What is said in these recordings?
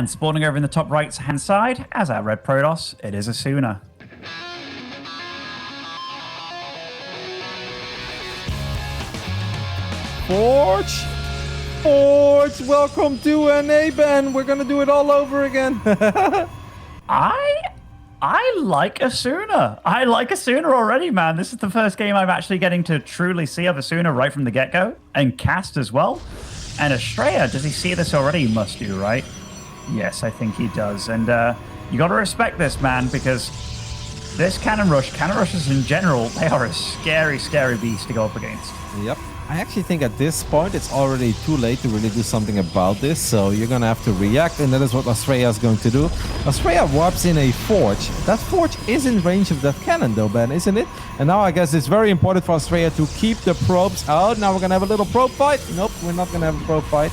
And spawning over in the top right-hand side, as our red Protoss, it is Asuna. Forge, welcome to NA, Ben. We're gonna do it all over again. I like Asuna. I like Asuna already, man. This is the first game I'm actually getting to truly see of Asuna right from the get-go, and cast as well. And Astrea, does he see this already? He must do, right? Yes, I think he does. And you got to respect this, man, because this cannon rushes in general, they are a scary, scary beast to go up against. Yep. I actually think at this point it's already too late to really do something about this, so you're gonna have to react, and that is what Astrea is going to do. Astrea warps in a Forge. That Forge is in range of that cannon though, Ben, isn't it? And now I guess it's very important for Astrea to keep the probes out. Now we're gonna have a little probe fight. Nope, we're not gonna have a probe fight.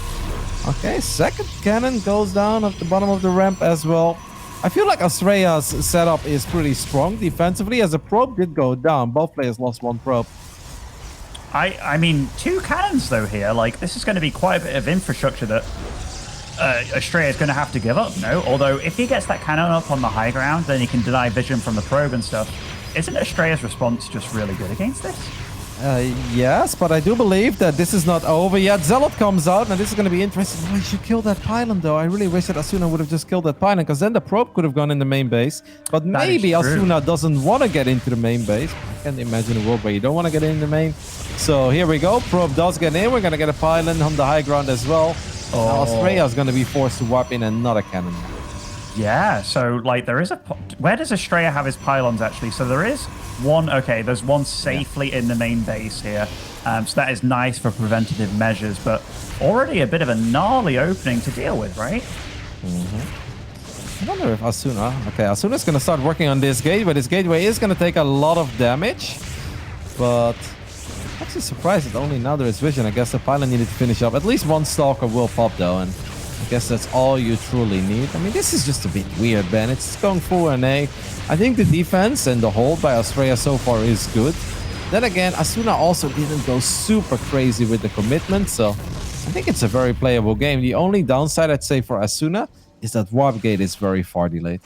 Okay, second cannon goes down at the bottom of the ramp as well. I feel like Astrea's setup is pretty strong defensively, as a probe did go down. Both players lost one probe. I mean, two cannons, though, here. Like, this is going to be quite a bit of infrastructure that Astrea is going to have to give up, no? Although, if he gets that cannon up on the high ground, then he can deny vision from the probe and stuff. Isn't Astrea's response just really good against this? Yes, but I do believe that this is not over yet. Zealot comes out, and this is going to be interesting. Oh, he should kill that pylon, though. I really wish that Asuna would have just killed that pylon, because then the probe could have gone in the main base. But maybe Asuna doesn't want to get into the main base. I can't imagine a world where you don't want to get in the main. So here we go. Probe does get in. We're going to get a pylon on the high ground as well. Oh. Now Astrea is going to be forced to warp in another cannon. Yeah, so, like, there is a... Where does Astrea have his pylons, actually? So there is one... Okay, there's one safely in the main base here. So that is nice for preventative measures, but already a bit of a gnarly opening to deal with, right? I wonder if Asuna... Okay, Asuna's going to start working on this gate, but this gateway is going to take a lot of damage. But... I'm actually surprised that only now there is vision. I guess the pylon needed to finish up. At least one Stalker will pop, though, and... I guess that's all you truly need. I mean, this is just a bit weird, Ben. It's going full NA. I think the defense and the hold by Astrea so far is good. Then again, Asuna also didn't go super crazy with the commitment, so I think it's a very playable game. The only downside, I'd say, for Asuna is that warp gate is very far delayed.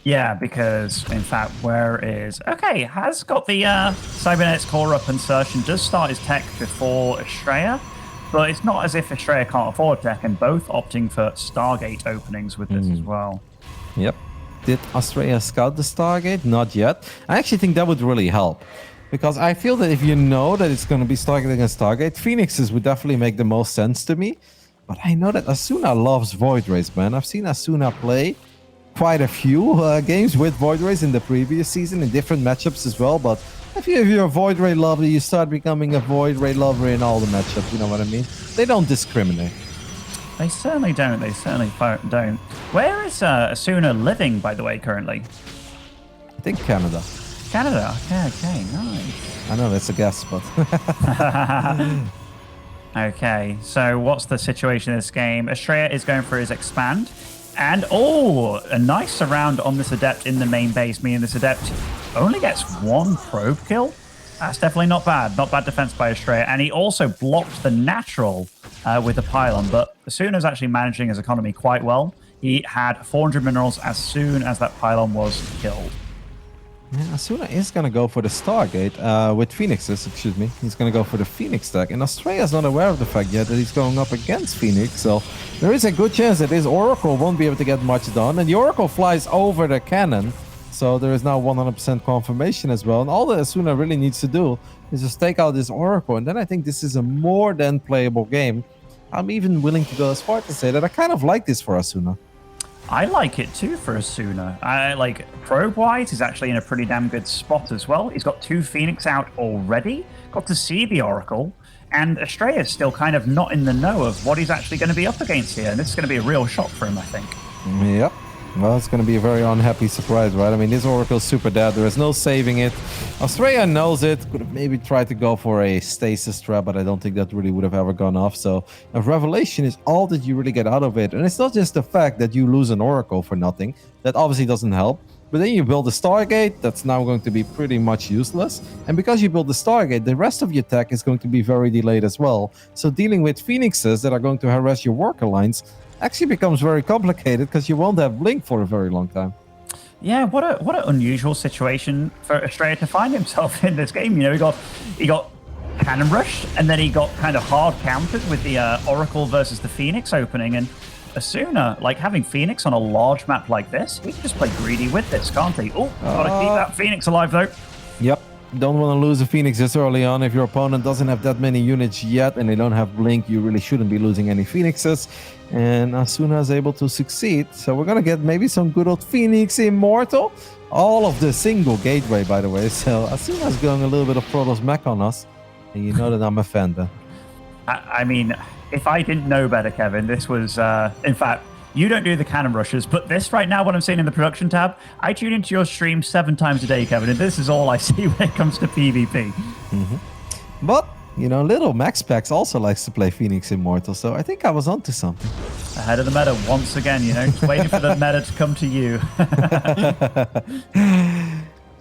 Yeah, because, in fact, where is... Okay, has got the Cybernetics core up insertion, does start his tech before Astrea. But it's not as if Astrea can't afford tech, and both opting for Stargate openings with this as well. Yep. Did Astrea scout the Stargate? Not yet. I actually think that would really help. Because I feel that if you know that it's going to be Stargate against Stargate, Phoenixes would definitely make the most sense to me. But I know that Asuna loves Void Rays, man. I've seen Asuna play quite a few games with Void Rays in the previous season, in different matchups as well, but... If you're a Void Ray lover, you start becoming a Void Ray lover in all the matchups, you know what I mean? They don't discriminate. They certainly don't. They certainly don't. Where is Asuna living, by the way, currently? I think Canada. Canada? Okay, nice. I know, that's a guess, but... Okay, so what's the situation in this game? Astrea is going for his expand. And, oh, a nice surround on this Adept in the main base, meaning this Adept only gets one probe kill. That's definitely not bad. Not bad defense by Astrea. And he also blocked the natural with the pylon. But Asuna is actually managing his economy quite well. He had 400 minerals as soon as that pylon was killed. Yeah, Asuna is going to go for the Stargate with Phoenixes, excuse me. He's going to go for the Phoenix stack. And Astrea is not aware of the fact yet that he's going up against Phoenix. So there is a good chance that his Oracle won't be able to get much done. And the Oracle flies over the cannon. So there is now 100% confirmation as well. And all that Asuna really needs to do is just take out this Oracle. And then I think this is a more than playable game. I'm even willing to go as far to say that I kind of like this for Asuna. I like it too for Asuna. Like, probe-wise, he's actually in a pretty damn good spot as well. He's got 2 Phoenix out already, got to see the Oracle, and Astrea is still kind of not in the know of what he's actually going to be up against here, and this is going to be a real shock for him, I think. Yep. Well, it's going to be a very unhappy surprise, right? I mean, this Oracle is super dead. There is no saving it. Astrea knows it. Could have maybe tried to go for a stasis trap, but I don't think that really would have ever gone off. So a revelation is all that you really get out of it. And it's not just the fact that you lose an Oracle for nothing. That obviously doesn't help. But then you build a Stargate that's now going to be pretty much useless. And because you build the Stargate, the rest of your tech is going to be very delayed as well. So dealing with Phoenixes that are going to harass your worker lines actually becomes very complicated because you won't have Blink for a very long time. Yeah, what an unusual situation for Astrea to find himself in this game. You know, he got cannon rushed, and then he got kind of hard countered with the Oracle versus the Phoenix opening. And Asuna, like having Phoenix on a large map like this, he can just play greedy with this, can't he? Oh, gotta keep that Phoenix alive though. Yep. Don't want to lose a Phoenix this early on. If your opponent doesn't have that many units yet and they don't have Blink, you really shouldn't be losing any Phoenixes. And Asuna is able to succeed. So we're going to get maybe some good old Phoenix Immortal. All of the single gateway, by the way. So Asuna is going a little bit of Protoss mech on us. And you know that I'm a fan, Ben. I mean, if I didn't know better, Kevin, this was, in fact, you don't do the cannon rushes, but this right now, what I'm seeing in the production tab, I tune into your stream 7 times a day, Kevin, and this is all I see when it comes to PvP. But, you know, little MaxPax also likes to play Phoenix Immortal, so I think I was onto something. Ahead of the meta once again, you know, just waiting for the meta to come to you.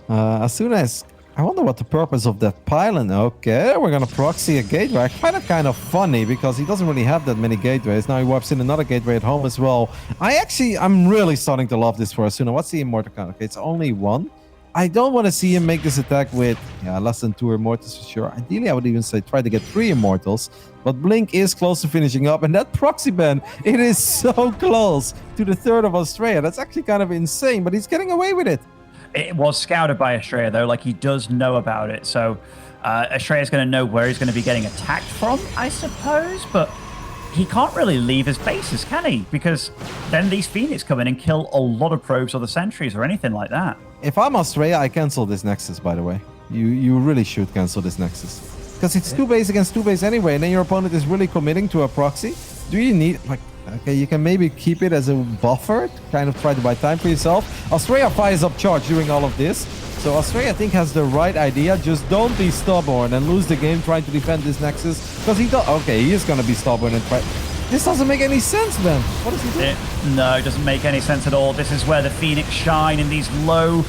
Asuna is... I wonder what the purpose of that pylon. Okay, we're gonna proxy a gateway. I find it kind of funny because he doesn't really have that many gateways. Now he wipes in another gateway at home as well. I'm really starting to love this for Asuna. What's the immortal count? Okay, it's only 1. I don't want to see him make this attack with less than 2 immortals for sure. Ideally, I would even say try to get 3 immortals. But Blink is close to finishing up, and that proxy ban, it is so close to the third of Astrea. That's actually kind of insane, but he's getting away with it. It was scouted by Astrea, though. Like, he does know about it. So Astrea's going to know where he's going to be getting attacked from, I suppose. But he can't really leave his bases, can he? Because then these Phoenix come in and kill a lot of probes or the sentries or anything like that. If I'm Astrea, I cancel this Nexus, by the way. You really should cancel this Nexus. Because it's 2 base against 2 base anyway, and then your opponent is really committing to a proxy. Do you need... like? Okay, you can maybe keep it as a buffer, kind of try to buy time for yourself. Astrea fires up charge during all of this. So Astrea, I think, has the right idea. Just don't be stubborn and lose the game trying to defend this Nexus. Because he does... Okay, he is going to be stubborn and try... This doesn't make any sense, man. What is he doing? No, it doesn't make any sense at all. This is where the Phoenix shine in these low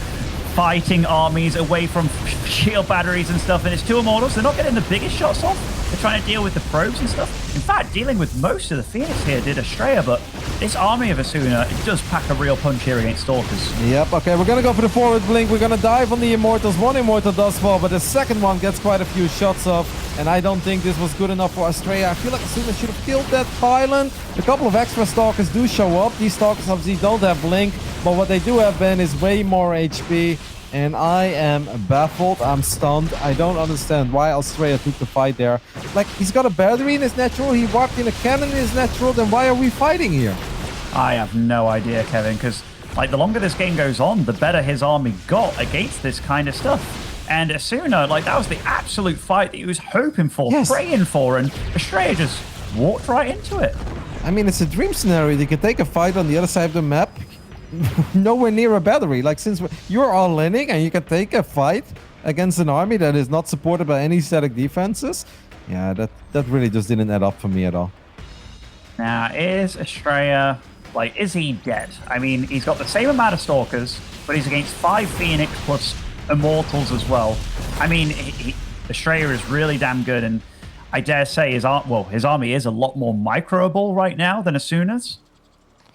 fighting armies away from shield batteries and stuff. And it's 2 immortals. They're not getting the biggest shots off. They're trying to deal with the probes and stuff. In fact, dealing with most of the Phoenix here did Astrea, but this army of Asuna, it does pack a real punch here against Stalkers. Yep, okay, we're going to go for the forward blink. We're going to dive on the Immortals. 1 Immortal does fall, but the second one gets quite a few shots off, and I don't think this was good enough for Astrea. I feel like Asuna should have killed that pylon. A couple of extra Stalkers do show up. These Stalkers obviously don't have blink, but what they do have, Ben, is way more HP. And I am baffled. I'm stunned. I don't understand why Astrea took the fight there. Like, he's got a battery in his natural. He wiped in a cannon in his natural. Then why are we fighting here? I have no idea, Kevin, because like the longer this game goes on, the better his army got against this kind of stuff. And Asuna, like, that was the absolute fight that he was hoping for, praying for, and Astrea just walked right into it. I mean, it's a dream scenario. You can take a fight on the other side of the map. Nowhere near a battery. Like, since you're all inning and you can take a fight against an army that is not supported by any static defenses, yeah, that really just didn't add up for me at all. Now, is Astrea, like, is he dead? I mean, he's got the same amount of Stalkers, but he's against 5 Phoenix plus Immortals as well. I mean, Astrea is really damn good, and I dare say his army is a lot more microable right now than Asuna's.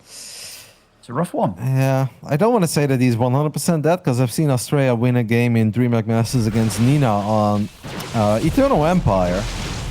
It's a rough one. Yeah, I don't want to say that he's 100% dead, because I've seen Astrea win a game in DreamHack Masters against Nina on Eternal Empire,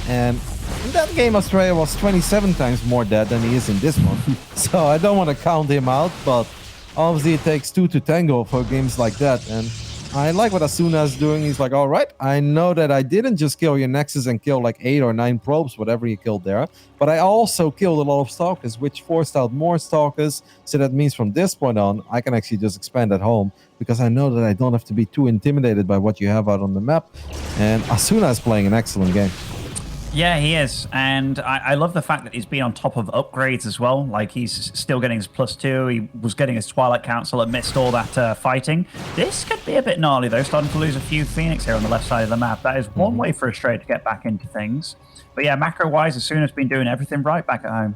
and in that game Astrea was 27 times more dead than he is in this one. So I don't want to count him out, but obviously it takes 2 to tango for games like that, and I like what Asuna is doing. He's like, all right, I know that I didn't just kill your Nexus and kill like 8 or 9 probes, whatever you killed there, but I also killed a lot of Stalkers, which forced out more Stalkers. So that means from this point on, I can actually just expand at home, because I know that I don't have to be too intimidated by what you have out on the map. And Asuna is playing an excellent game. Yeah, he is. And I love the fact that he's been on top of upgrades as well. Like, he's still getting his +2. He was getting his Twilight Council amidst all that fighting. This could be a bit gnarly, though, starting to lose a few Phoenix here on the left side of the map. That is one way for Astrea to get back into things. But yeah, macro-wise, Asuna's been doing everything right back at home.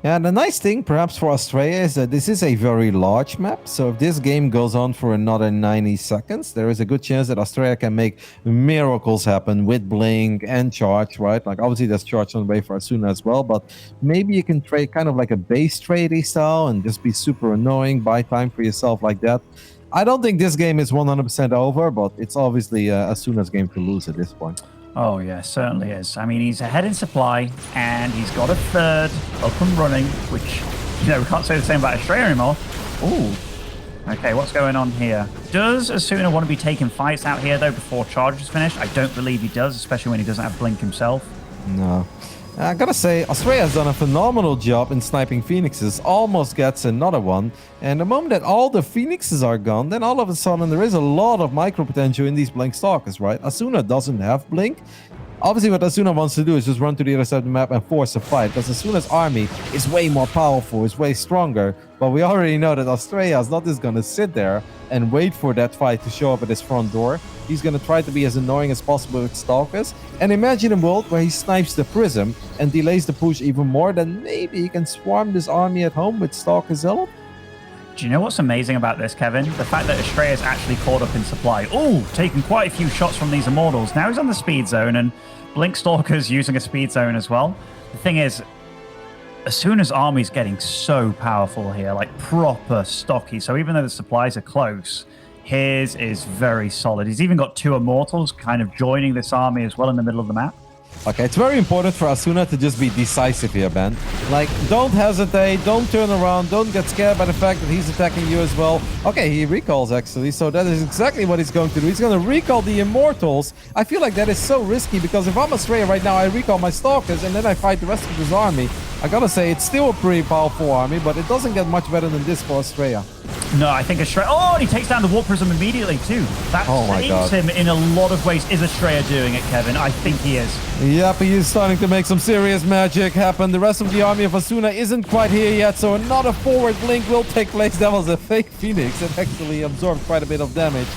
Yeah, the nice thing perhaps for Astrea is that this is a very large map. So if this game goes on for another 90 seconds, there is a good chance that Astrea can make miracles happen with Blink and Charge, right? Like obviously there's Charge on the way for Asuna as well, but maybe you can trade kind of like a base trading style and just be super annoying, buy time for yourself like that. I don't think this game is 100% over, but it's obviously Asuna's game to lose at this point. Oh, yeah, certainly is. I mean, he's ahead in supply, and he's got a third up and running, which, you know, we can't say the same about Astrea anymore. Ooh. Okay, what's going on here? Does Asuna want to be taking fights out here, though, before Charge is finished? I don't believe he does, especially when he doesn't have Blink himself. No. I gotta say, Astrea has done a phenomenal job in sniping Phoenixes, almost gets another one, and the moment that all the Phoenixes are gone, then all of a sudden there is a lot of micro potential in these Blink Stalkers, right? Asuna doesn't have Blink. Obviously what Asuna wants to do is just run to the other side of the map and force a fight, because Asuna's army is way more powerful, is way stronger, but we already know that Astrea is not just gonna sit there and wait for that fight to show up at his front door. He's going to try to be as annoying as possible with Stalkers. And imagine a world where he snipes the Prism and delays the push even more, then maybe he can swarm this army at home with Stalker Zealot. Do you know what's amazing about this, Kevin? The fact that Astrea is actually caught up in supply. Oh, taking quite a few shots from these Immortals. Now he's on the speed zone, and Blink Stalker's using a speed zone as well. The thing is, Asuna's army's getting so powerful here, like proper stocky. So even though the supplies are close, his is very solid. He's even got 2 Immortals kind of joining this army as well in the middle of the map. Okay, it's very important for Asuna to just be decisive here, Ben. Like, don't hesitate, don't turn around, don't get scared by the fact that he's attacking you as well. Okay, he recalls actually, so that is exactly what he's going to do. He's going to recall the Immortals. I feel like that is so risky, because if I'm Astrea right now, I recall my Stalkers and then I fight the rest of his army. I gotta say, it's still a pretty powerful army, but it doesn't get much better than this for Astrea. No, I think Astrea... Oh, and he takes down the Warp Prism immediately, too. That saves him in a lot of ways. Is Astrea doing it, Kevin? I think he is. Yep, he is starting to make some serious magic happen. The rest of the army of Asuna isn't quite here yet, so another forward blink will take place. That was a fake Phoenix that actually absorbed quite a bit of damage.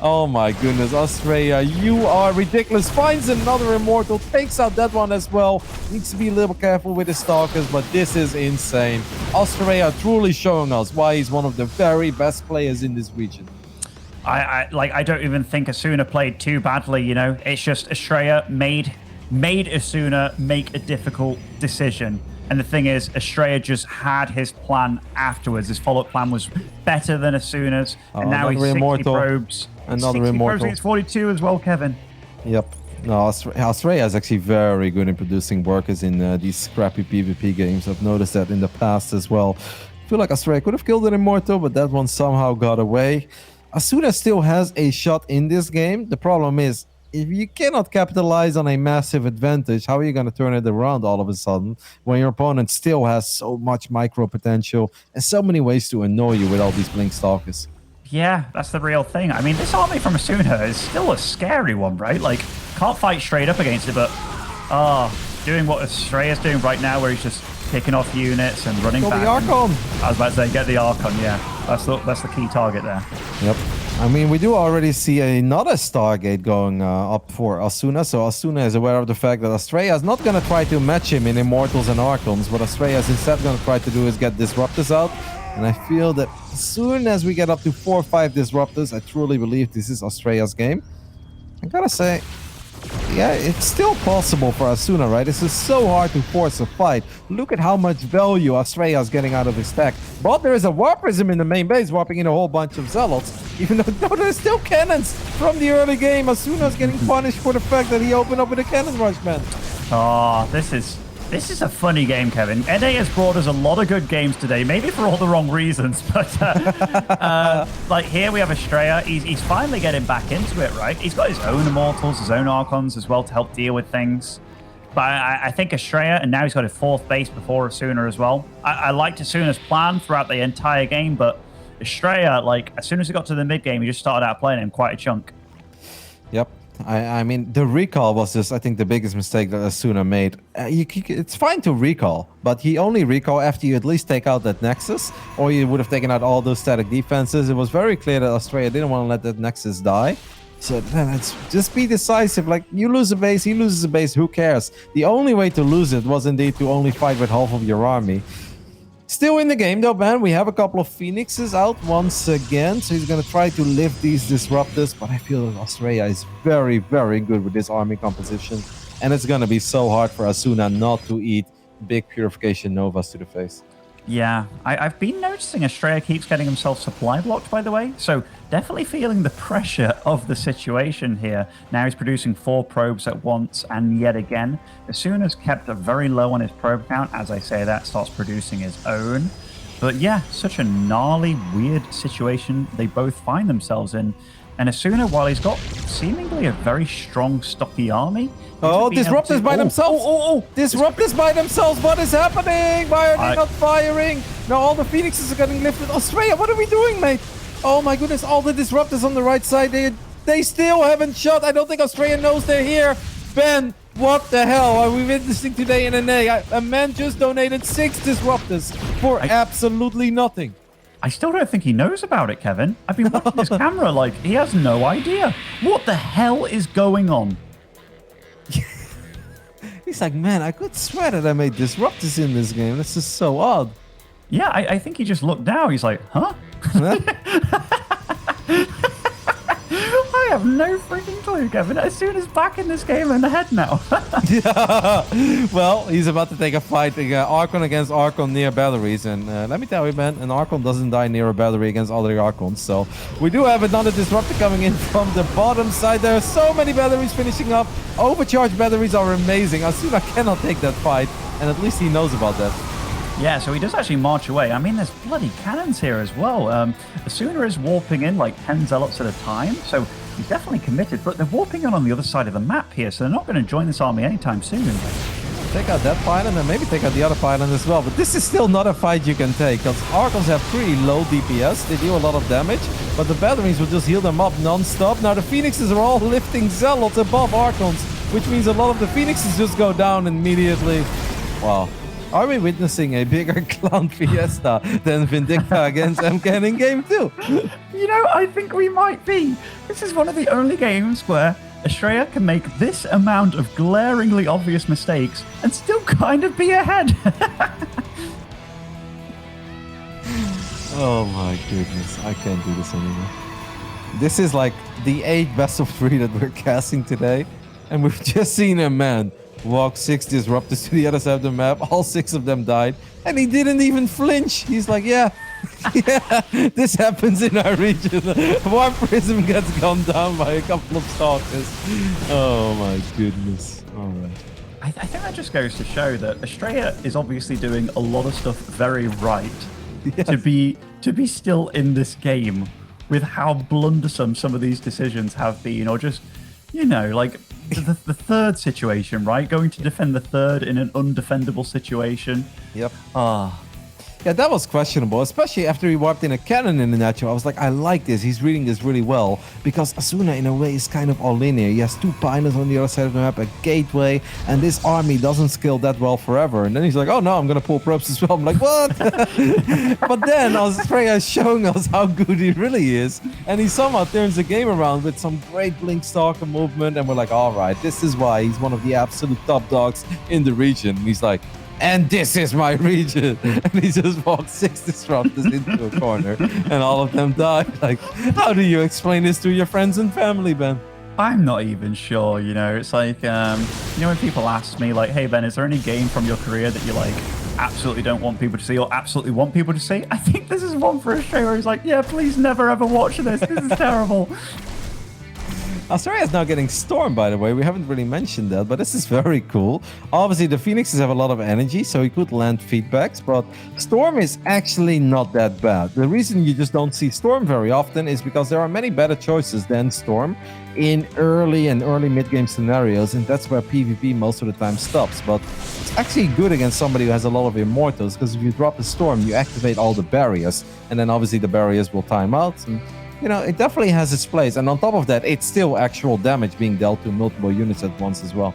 Oh my goodness, Astrea, you are ridiculous. Finds another Immortal, takes out that one as well. Needs to be a little careful with his Stalkers, but this is insane. Astrea truly showing us why he's one of the very best players in this region. I don't even think Asuna played too badly, you know. It's just Astrea made Asuna make a difficult decision. And the thing is, Astrea just had his plan afterwards. His follow-up plan was better than Asuna's. And now he's 60 probes. Another 60 Immortal. Probes against 42 as well, Kevin. Yep. No, Astrea is actually very good in producing workers in these scrappy PvP games. I've noticed that in the past as well. I feel like Astrea could have killed an Immortal, but that one somehow got away. Asuna still has a shot in this game. The problem is, if you cannot capitalize on a massive advantage, how are you going to turn it around all of a sudden when your opponent still has so much micro potential and so many ways to annoy you with all these Blink Stalkers? Yeah, that's the real thing. I mean, this army from Asuna is still a scary one, right? Like, can't fight straight up against it, but doing what Astrea's doing right now, where he's just picking off units and running back. The Archon. I was about to say, get the Archon, yeah. That's the key target there. Yep. I mean, we do already see another Stargate going up for Asuna, so Asuna is aware of the fact that Astrea is not going to try to match him in Immortals and Archons. What Astrea is instead going to try to do is get Disruptors out, and I feel that as soon as we get up to 4 or 5 Disruptors, I truly believe this is Astrea's game. I gotta say, yeah, it's still possible for Asuna, right? This is so hard to force a fight. Look at how much value Astrea is getting out of his tech. But there is a Warp Prism in the main base, warping in a whole bunch of Zealots. Even though there's still cannons from the early game. Asuna is getting punished for the fact that he opened up with a cannon rush, man. Oh, this is a funny game, Kevin. NA has brought us a lot of good games today, maybe for all the wrong reasons, but like here we have Astrea. He's finally getting back into it, right? He's got his own Immortals, his own Archons as well to help deal with things. But I think Astrea, and now he's got a 4th base before Asuna as well. I liked Asuna's plan throughout the entire game, but Astrea, like, as soon as he got to the mid-game, he just started out playing him quite a chunk. Yep. I mean, the recall was just, I think, the biggest mistake that Asuna made. It's fine to recall, but he only recall after you at least take out that Nexus, or you would have taken out all those static defenses. It was very clear that Astrea didn't want to let that Nexus die. So then it's just be decisive. Like, you lose a base, he loses a base, who cares? The only way to lose it was indeed to only fight with half of your army. Still in the game though, man. We have a couple of Phoenixes out once again. So he's going to try to lift these Disruptors. But I feel that Astrea is very, very good with this army composition. And it's going to be so hard for Asuna not to eat big Purification Novas to the face. Yeah, I've been noticing Astrea keeps getting himself supply blocked, by the way. So definitely feeling the pressure of the situation here. Now he's producing 4 probes at once, and yet again, Asuna's kept it very low on his probe count. As I say that, starts producing his own. But yeah, such a gnarly, weird situation they both find themselves in. And Asuna, while he's got seemingly a very strong, stocky army... Oh, Disruptors by themselves! Disruptors by themselves! What is happening? Why are they not firing? Now all the Phoenixes are getting lifted. Astrea, what are we doing, mate? Oh my goodness, all the Disruptors on the right side, they still haven't shot. I don't think Astrea knows they're here. Ben, what the hell are we witnessing today in NA? A man just donated 6 Disruptors for absolutely nothing. I still don't think he knows about it, Kevin. I've been watching this camera like he has no idea. What the hell is going on? He's like, man, I could swear that I made Disruptors in this game. This is so odd. Yeah, I think he just looked down. He's like, huh? I have no freaking clue, Kevin. Asuna's back in this game and ahead now. Yeah. Well, he's about to take a fight, Archon against Archon near batteries. And let me tell you, man, an Archon doesn't die near a battery against other Archons. So we do have another Disruptor coming in from the bottom side. There are so many batteries finishing up. Overcharged batteries are amazing. Asuna cannot take that fight, and at least he knows about that. Yeah, so he does actually march away. I mean, there's bloody cannons here as well. Asuna is warping in like 10 Zealots at a time, so he's definitely committed, but they're warping in on the other side of the map here, so they're not going to join this army anytime soon. Take out that pylon and maybe take out the other pylon as well, but this is still not a fight you can take, because Archons have pretty low DPS. They do a lot of damage, but the batteries will just heal them up non-stop. Now the Phoenixes are all lifting Zealots above Archons, which means a lot of the Phoenixes just go down immediately. Wow. Are we witnessing a bigger clown fiesta than Vindicta against MCAN in Game 2? You know, I think we might be. This is one of the only games where Astrea can make this amount of glaringly obvious mistakes and still kind of be ahead. Oh my goodness, I can't do this anymore. This is like the 8 best of 3 that we're casting today, and we've just seen a man walk 6 Disruptors to the other side of the map. All 6 of them died, and he didn't even flinch. He's like, yeah, yeah, this happens in our region. One prism gets gunned down by a couple of stalkers. Oh my goodness. All right. I think that just goes to show that Astrea is obviously doing a lot of stuff very right. Yes. To be still in this game with how blundersome some of these decisions have been, or just, you know, like the third situation, right? Going to defend the third in an undefendable situation. Yep. Yeah, that was questionable, especially after he warped in a cannon in the natural. I was like, I like this. He's reading this really well, because Asuna, in a way, is kind of all linear. He has 2 pylons on the other side of the map, a gateway, and this army doesn't scale that well forever. And then he's like, oh no, I'm going to pull probes as well. I'm like, what? But then Astrea is showing us how good he really is, and he somehow turns the game around with some great Blink Stalker movement, and we're like, all right, this is why he's one of the absolute top dogs in the region. And he's like, and this is my region. And he just walked 6 Disruptors into a corner, and all of them died. Like, how do you explain this to your friends and family, Ben? I'm not even sure, you know. It's like, you know, when people ask me, like, hey, Ben, is there any game from your career that you, like, absolutely don't want people to see or absolutely want people to see? I think this is one for Astrea where he's like, yeah, please never ever watch this. This is terrible. Astrea is now getting Storm, by the way. We haven't really mentioned that, but this is very cool. Obviously, the Phoenixes have a lot of energy, so he could land feedbacks, but Storm is actually not that bad. The reason you just don't see Storm very often is because there are many better choices than Storm in early and early mid-game scenarios, and that's where PvP most of the time stops. But it's actually good against somebody who has a lot of Immortals, because if you drop a Storm, you activate all the barriers, and then obviously the barriers will time out, and you know, it definitely has its place. And on top of that, it's still actual damage being dealt to multiple units at once as well.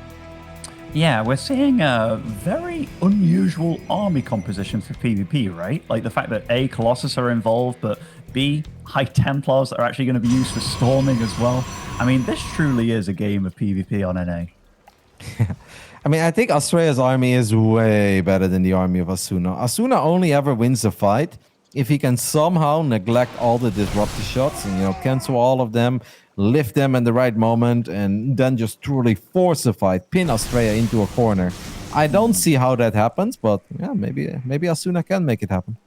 Yeah, we're seeing a very unusual army composition for PvP, right? Like the fact that A, Colossus are involved, but B, High Templars that are actually going to be used for storming as well. I mean, this truly is a game of PvP on NA. I mean, I think Astrea's army is way better than the army of Asuna. Asuna only ever wins a fight if he can somehow neglect all the disruptor shots and, cancel all of them, lift them in the right moment, and then just truly force a fight, pin Astrea into a corner. I don't see how that happens, but yeah, maybe Asuna can make it happen.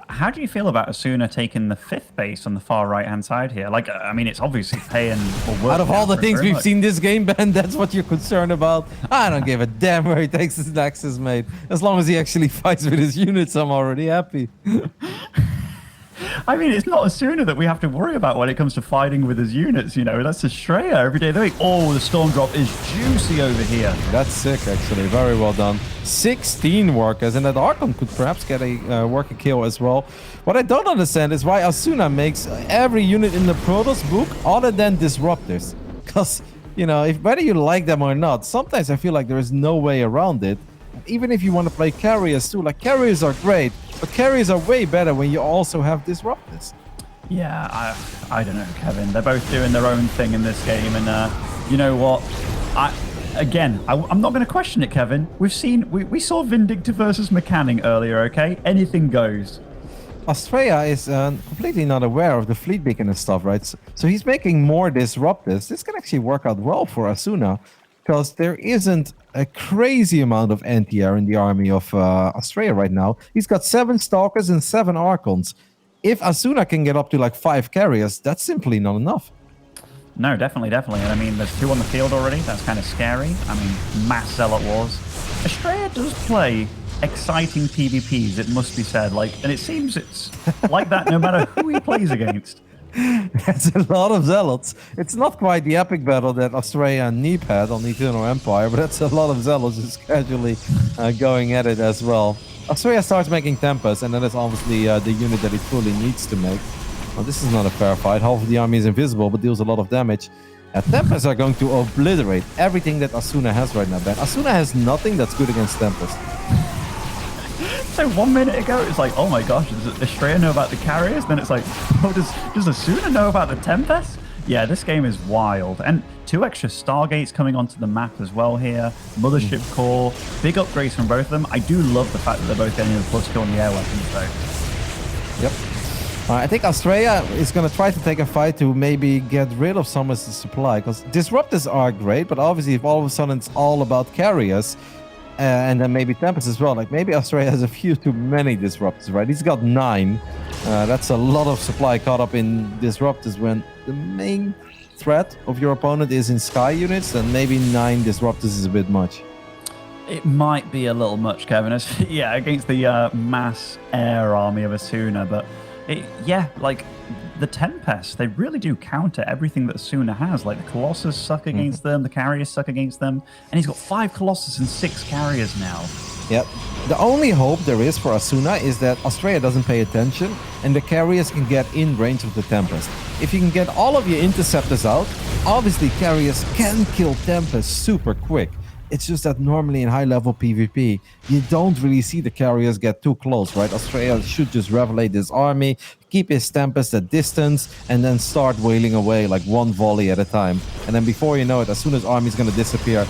How do you feel about Asuna taking the 5th base on the far right-hand side here? Like, I mean, it's obviously paying for work. Out of all the things we've seen this game, Ben, that's what you're concerned about. I don't give a damn where he takes his Nexus, mate. As long as he actually fights with his units, I'm already happy. I mean, it's not Asuna that we have to worry about when it comes to fighting with his units, That's Astrea every day of the week. Oh, the Storm Drop is juicy over here. That's sick, actually. Very well done. 16 workers, and that Archon could perhaps get a worker kill as well. What I don't understand is why Asuna makes every unit in the Protoss book other than Disruptors. Because, whether you like them or not, sometimes I feel like there is no way around it. Even if you want to play carriers too, like carriers are great, but carriers are way better when you also have disruptors. Yeah, I don't know, Kevin. They're both doing their own thing in this game, and you know what? I'm not going to question it, Kevin. We saw Vindictor versus Mechanic earlier. Okay, anything goes. Astrea is completely not aware of the fleet beacon and stuff, right? So he's making more disruptors. This can actually work out well for Asuna, because there isn't a crazy amount of anti-air in the army of Astrea right now. He's got 7 Stalkers and 7 Archons. If Asuna can get up to like 5 carriers, that's simply not enough. No, definitely. And I mean, there's 2 on the field already. That's kind of scary. I mean, mass Zealot Wars. Astrea does play exciting PvPs, it must be said. And it seems it's like that no matter who he plays against. That's a lot of Zealots. It's not quite the epic battle that Astrea and Neep had on Eternal Empire, but that's a lot of Zealots just casually going at it as well. Astrea starts making Tempest, and then it's obviously the unit that he fully needs to make. Well, this is not a fair fight. Half of the army is invisible, but deals a lot of damage. Tempests are going to obliterate everything that Asuna has right now, Ben. Asuna has nothing that's good against Tempest. So 1 minute ago, it's like, oh my gosh, does Astrea know about the carriers? Then it's like, oh, does Asuna know about the Tempest? Yeah, this game is wild. And 2 extra Stargates coming onto the map as well here. Mothership Core. Big upgrades from both of them. I do love the fact that they're both getting a plus kill on the air weapons, though. Yep. I think Astrea is going to try to take a fight to maybe get rid of some of the supply. Because Disruptors are great, but obviously if all of a sudden it's all about carriers, and then maybe Tempest as well. Like maybe Astrea has a few too many Disruptors, right? He's got 9. That's a lot of supply caught up in Disruptors when the main threat of your opponent is in Sky units, then maybe 9 Disruptors is a bit much. It might be a little much, Kevin. Yeah, against the mass air army of Asuna, but the Tempest, they really do counter everything that Asuna has. Like the Colossus suck against them, the carriers suck against them, and he's got 5 Colossus and 6 carriers now. Yep. The only hope there is for Asuna is that Astrea doesn't pay attention and the carriers can get in range of the Tempest. If you can get all of your interceptors out, obviously carriers can kill Tempest super quick. It's just that normally in high-level PvP, you don't really see the carriers get too close, right? Astrea should just revelate his army, keep his Tempest at distance, and then start wailing away like 1 volley at a time. And then before you know it, Asuna's army is going to disappear.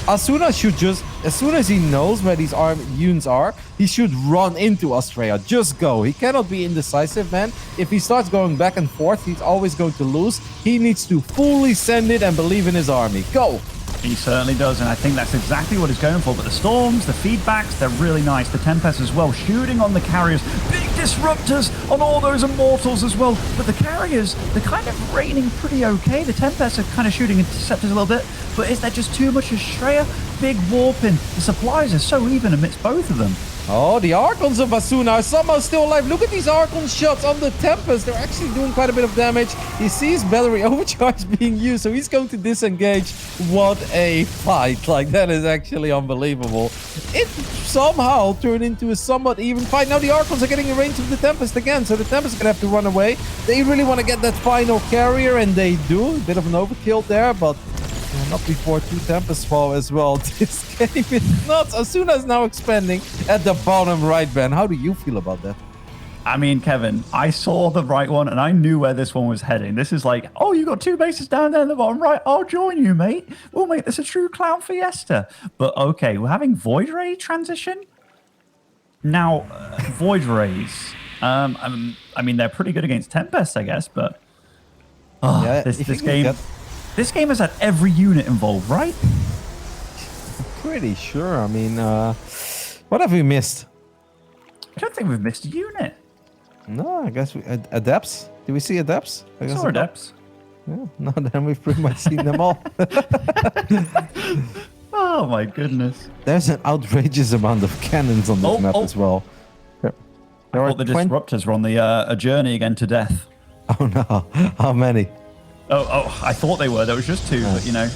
Asuna should just, as soon as he knows where these units are, he should run into Astrea. Just go. He cannot be indecisive, man. If he starts going back and forth, he's always going to lose. He needs to fully send it and believe in his army. Go! He certainly does, and I think that's exactly what he's going for. But the Storms, the feedbacks, they're really nice. The Tempest as well, shooting on the carriers. Big disruptors on all those Immortals as well. But the carriers, they're kind of raining pretty okay. The Tempests are kind of shooting interceptors a little bit. But is there just too much Astrea? Big warping. The supplies are so even amidst both of them. Oh, the Archons of Asuna are somehow still alive. Look at these Archon shots on the Tempest. They're actually doing quite a bit of damage. He sees battery overcharge being used, so he's going to disengage. What a fight. Like, that is actually unbelievable. It somehow turned into a somewhat even fight. Now the Archons are getting in range of the Tempest again, so the Tempest is going to have to run away. They really want to get that final carrier, and they do. A bit of an overkill there, but not before 2 Tempests fall as well. This game is nuts. Asuna is now expanding at the bottom right, Ben. How do you feel about that? I mean, Kevin, I saw the right one and I knew where this one was heading. This is like, oh, you got two bases down there in the bottom right. I'll join you, mate. We'll make this a true clown fiesta. But okay, we're having Void Ray transition. Now, Void Rays. I mean, they're pretty good against Tempest, I guess, but Yeah, this game, this game has had every unit involved, right? Pretty sure. I mean, what have we missed? I don't think we've missed a unit. No, I guess we adepts. Did we see adepts? I guess Saw adepts. Yeah, no, then we've pretty much seen them all. Oh my goodness! There's an outrageous amount of cannons on this map as well. There I thought the disruptors were on the a journey again to death. Oh no! How many? Oh! I thought they were. There was just two, but you know.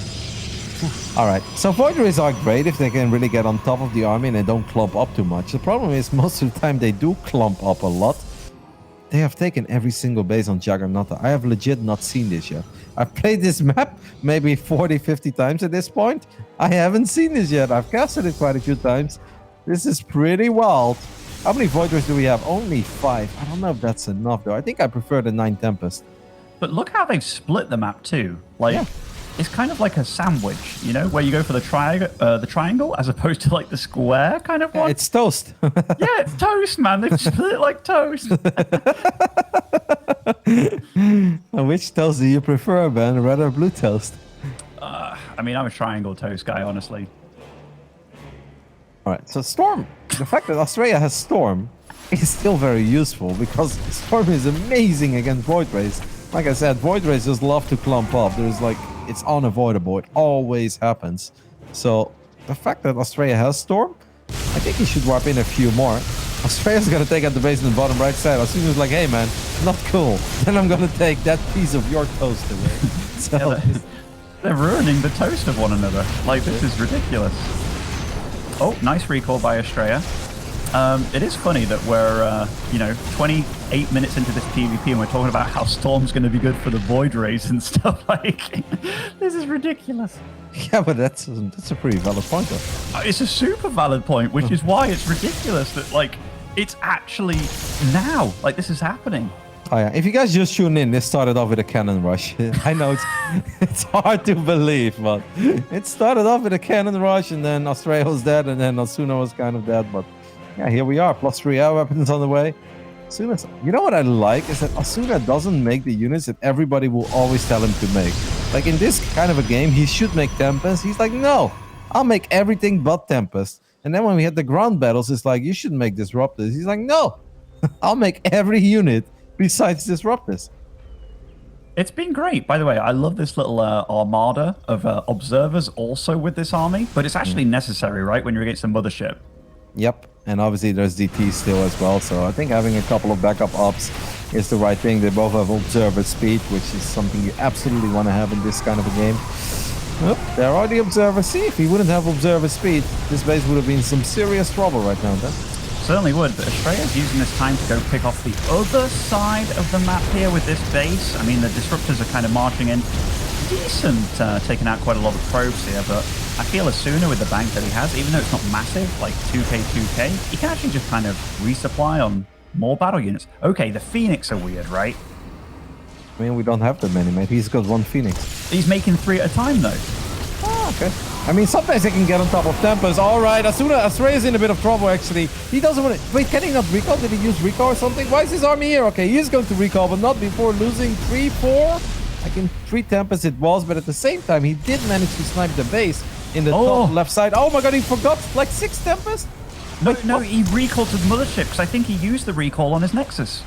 All right. So Void Rays are great if they can really get on top of the army and they don't clump up too much. The problem is most of the time they do clump up a lot. They have taken every single base on Juggernaut. I have legit not seen this yet. I've played this map maybe 40, 50 times at this point. I haven't seen this yet. I've casted it quite a few times. This is pretty wild. How many Void Rays do we have? Only 5. I don't know if that's enough though. I think I prefer the 9 Tempest. But look how they've split the map too. Like, it's kind of like a sandwich, you know, where you go for the triangle as opposed to like the square kind of one. It's toast. Yeah, it's toast, man. They've split it like toast. Which toast do you prefer, Ben? Red or blue toast? I mean, I'm a triangle toast guy, honestly. All right, so Storm, the fact that Astrea has Storm is still very useful because Storm is amazing against Void Rays. Like I said, Void Rays just love to clump up. There's like, it's unavoidable. It always happens. So the fact that Astrea has Storm, I think he should warp in a few more. Astrea's gonna take out the base in the bottom right side. As soon as like, hey man, not cool. Then I'm gonna take that piece of your toast away. So yeah, they're ruining the toast of one another. Like, this is ridiculous. Oh, nice recall by Astrea. It is funny that we're, you know, 28 minutes into this PvP and we're talking about how Storm's going to be good for the Void Rays and stuff. Like, this is ridiculous. yeah, but that's a pretty valid point though. It's a super valid point, which is why it's ridiculous that, like, it's actually now. Like, this is happening. Oh yeah, if you guys just tune in, this started off with a cannon rush. I know it's hard to believe, but it started off with a cannon rush and then Astrea was dead and then Asuna was kind of dead, but yeah, here we are, +3 air weapons on the way. Asuna, you know what I like is that Asuna doesn't make the units that everybody will always tell him to make. Like in this kind of a game, he should make Tempest. He's like, no, I'll make everything but Tempest. And then when we had the ground battles, it's like, you should make Disruptors. He's like, no, I'll make every unit besides Disruptors. It's been great. By the way, I love this little armada of observers also with this army, but it's actually necessary, right, when you're against the mothership. Yep, and obviously there's DT still as well, so I think having a couple of backup ops is the right thing. They both have observer speed, which is something you absolutely want to have in this kind of a game. Oh, there are the observers. See, if he wouldn't have observer speed, this base would have been some serious trouble right now, then. Certainly would, but Astrea's using this time to go pick off the other side of the map here with this base. I mean, the Disruptors are kind of marching in decent, taking out quite a lot of probes here, but I feel Asuna with the bank that he has, even though it's not massive, like 2k, he can actually just kind of resupply on more battle units. Okay, the Phoenix are weird, right? I mean, we don't have that many, mate. He's got 1 Phoenix. He's making 3 at a time, though. Oh, okay. I mean, sometimes they can get on top of Tempest. All right, Astrea is in a bit of trouble, actually. He doesn't want to... Wait, can he not recall? Did he use recall or something? Why is his army here? Okay, he is going to recall, but not before losing 3, 4. Like in 3 Tempest it was, but at the same time, he did manage to snipe the base in the top left side. Oh my god, he forgot like 6 Tempest? No, he recalled to the mothership, because I think he used the recall on his Nexus.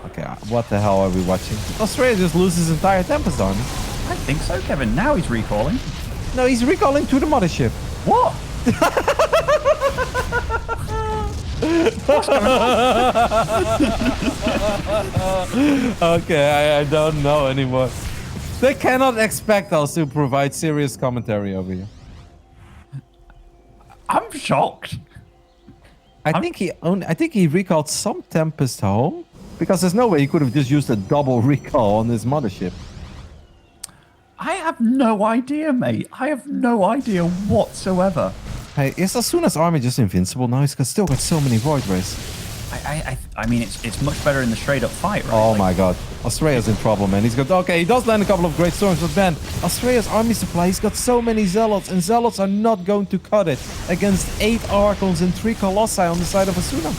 Okay, what the hell are we watching? Astrea just loses his entire Tempest army. I think so, Kevin. Now he's recalling. No, he's recalling to the mothership. What? What's going on? Okay, I don't know anymore. They cannot expect us to provide serious commentary over here. I'm shocked. I think he recalled some Tempest home because there's no way he could have just used a double recall on his mothership. I have no idea, mate. I have no idea whatsoever. Hey, is Asuna's army just invincible now? He's still got so many Void Rays. I mean, it's much better in the straight up fight, right? Oh Like, my god. Astrea's in trouble, man. He's got... Okay, he does land a couple of great storms, but man, Astrea's army supply, he's got so many Zealots, and Zealots are not going to cut it against 8 Archons and 3 Colossi on the side of Asuna.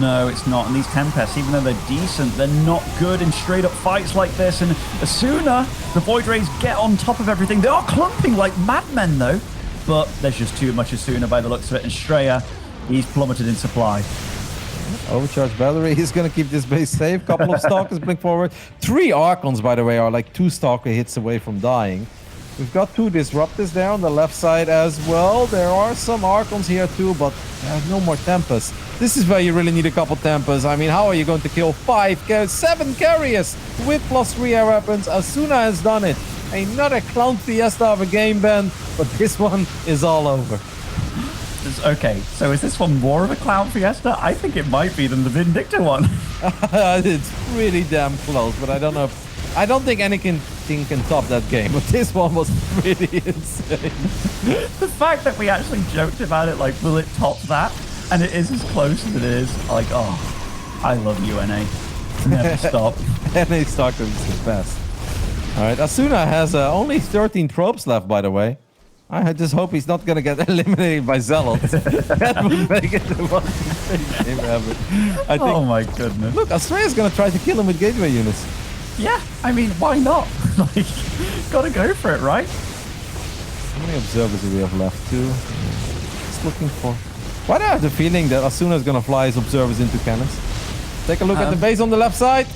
No, it's not. And these Tempests, even though they're decent, they're not good in straight up fights like this. And Asuna, the Void Rays get on top of everything. They are clumping like madmen, though. But there's just too much Asuna by the looks of it. And Astrea, he's plummeted in supply. Overcharged battery. He's going to keep this base safe. Couple of Stalkers bring forward. 3 Archons, by the way, are like 2 Stalker hits away from dying. We've got 2 Disruptors there on the left side as well. There are some Archons here too, but there's no more Tempests. This is where you really need a couple Tempests. I mean, how are you going to kill 7 carriers with +3 air weapons? Asuna has done it. Another clown fiesta of a game, Ben, but this one is all over. Okay, so is this one more of a clown fiesta? I think it might be than the Vindictor one. It's really damn close, but I don't know. I don't think anything can top that game, but this one was pretty insane. The fact that we actually joked about it, like, will it top that? And it is as close as it is. Like, oh, I love UNA. Never stop. NA Stockton is the best. All right, Asuna has only 13 tropes left, by the way. I just hope he's not going to get eliminated by Zealots. That would make it the most insane game ever. I think, Oh my goodness. look, Astrea's going to try to kill him with gateway units. Yeah, I mean, why not? Like, gotta go for it, right? How many observers do we have left? 2. Just looking for... Why do I have the feeling that Asuna is going to fly his observers into cannons? Take a look at the base on the left side.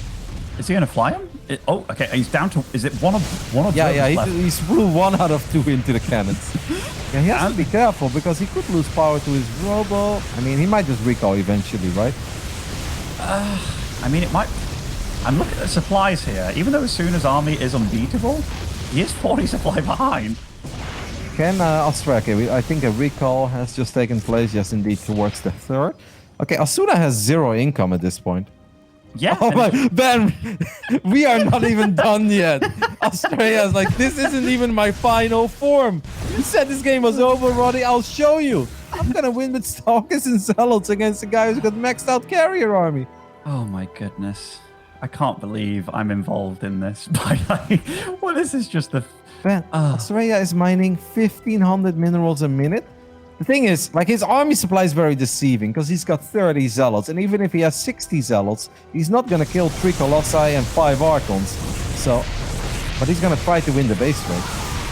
Is he gonna fly him? Oh, okay. He's down to. Is it one of Yeah, left? he flew 1 out of 2 into the cannons. Yeah, he has to be careful because he could lose power to his robo. I mean, he might just recall eventually, right? I mean, it might. I'm looking at the supplies here. Even though Asuna's army is unbeatable, he is 40 supply behind. Can Astrea? Okay, I think a recall has just taken place. Yes, indeed, towards the 3rd. Okay, Asuna has 0 income at this point. Yeah. Oh my, Ben, we are not even done yet. Astrea is like, this isn't even my final form. You said this game was over, Roddy. I'll show you. I'm gonna win with Stalkers and Zealots against a guy who's got maxed out carrier army. Oh my goodness. I can't believe I'm involved in this. Well, this is just the... Ben, Astrea is mining 1,500 minerals a minute. The thing is, like, his army supply is very deceiving because he's got 30 Zealots. And even if he has 60 Zealots, he's not going to kill 3 Colossi and 5 Archons. So, but he's going to try to win the base trade.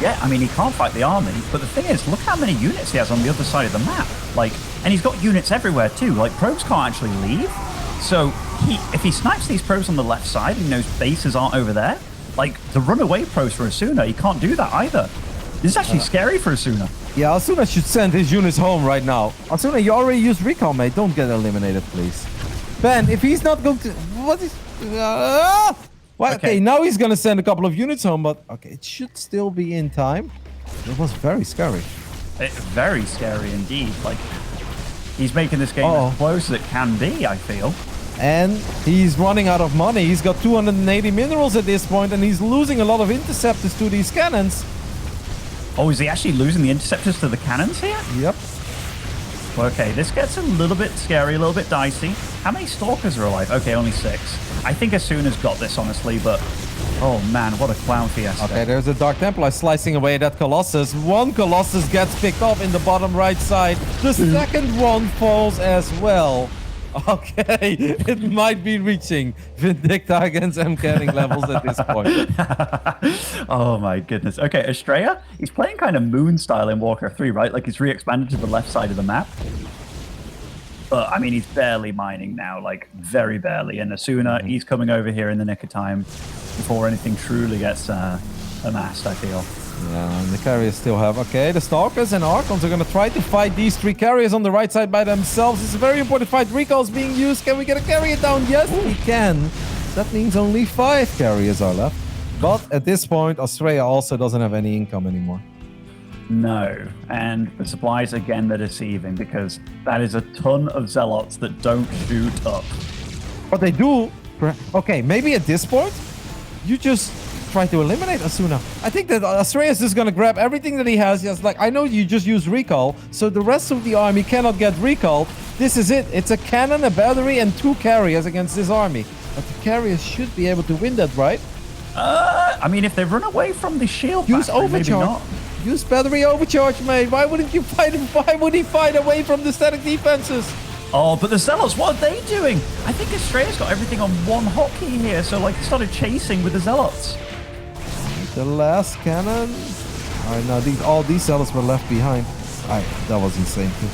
Yeah, I mean, he can't fight the army. But the thing is, look how many units he has on the other side of the map. Like, and he's got units everywhere too. Like, probes can't actually leave. So, if he snipes these probes on the left side and he knows bases aren't over there, like, the runaway probes for Asuna, he can't do that either. This is actually scary for Asuna. Yeah, Asuna should send his units home right now. Asuna, you already used recall, mate. Don't get eliminated, please. Ben, if he's not going to... What is... Well, okay, now he's going to send a couple of units home, but... Okay, it should still be in time. It was very scary. Very scary indeed. Like, he's making this game as close as it can be, I feel. And he's running out of money. He's got 280 minerals at this point, and he's losing a lot of interceptors to these cannons. Oh, is he actually losing the interceptors to the cannons here? Yep. Okay, this gets a little bit scary, a little bit dicey. How many Stalkers are alive? Okay, only 6. I think Asuna's got this, honestly, but... Oh, man, what a clown fiesta. Okay, there's a Dark Templar slicing away at that Colossus. 1 Colossus gets picked off in the bottom right side. The second one falls as well. Okay, it might be reaching Vindicta against MCanning levels at this point. Oh my goodness. Okay, Astrea, he's playing kind of Moon style in Warcraft 3, right? Like he's re-expanded to the left side of the map. But, I mean, he's barely mining now, like very barely. And Asuna, he's coming over here in the nick of time before anything truly gets amassed, I feel. Yeah, and the carriers still have... Okay, the Stalkers and Archons are going to try to fight these 3 carriers on the right side by themselves. It's a very important fight. Recall's being used. Can we get a carrier down? Yes, we can. That means only 5 carriers are left. But at this point, Astrea also doesn't have any income anymore. No, and the supplies, again, they're deceiving because that is a ton of Zealots that don't shoot up. But they do... Okay, maybe at this point, you just... try to eliminate Asuna. I think that Astrea is just going to grab everything that he has. He's like, I know you just use recall, so the rest of the army cannot get recalled. This is it. It's a cannon, a battery, and 2 carriers against this army. But the carriers should be able to win that, right? I mean, if they run away from the shield Use battery, maybe overcharge. not. Use battery overcharge, mate. Why wouldn't you fight him? Why would he fight away from the static defenses? Oh, but the Zealots, what are they doing? I think Astrea's got everything on one hotkey here, so like he started chasing with the Zealots. The last cannon. All right, now all these Zealots were left behind. That was insane too.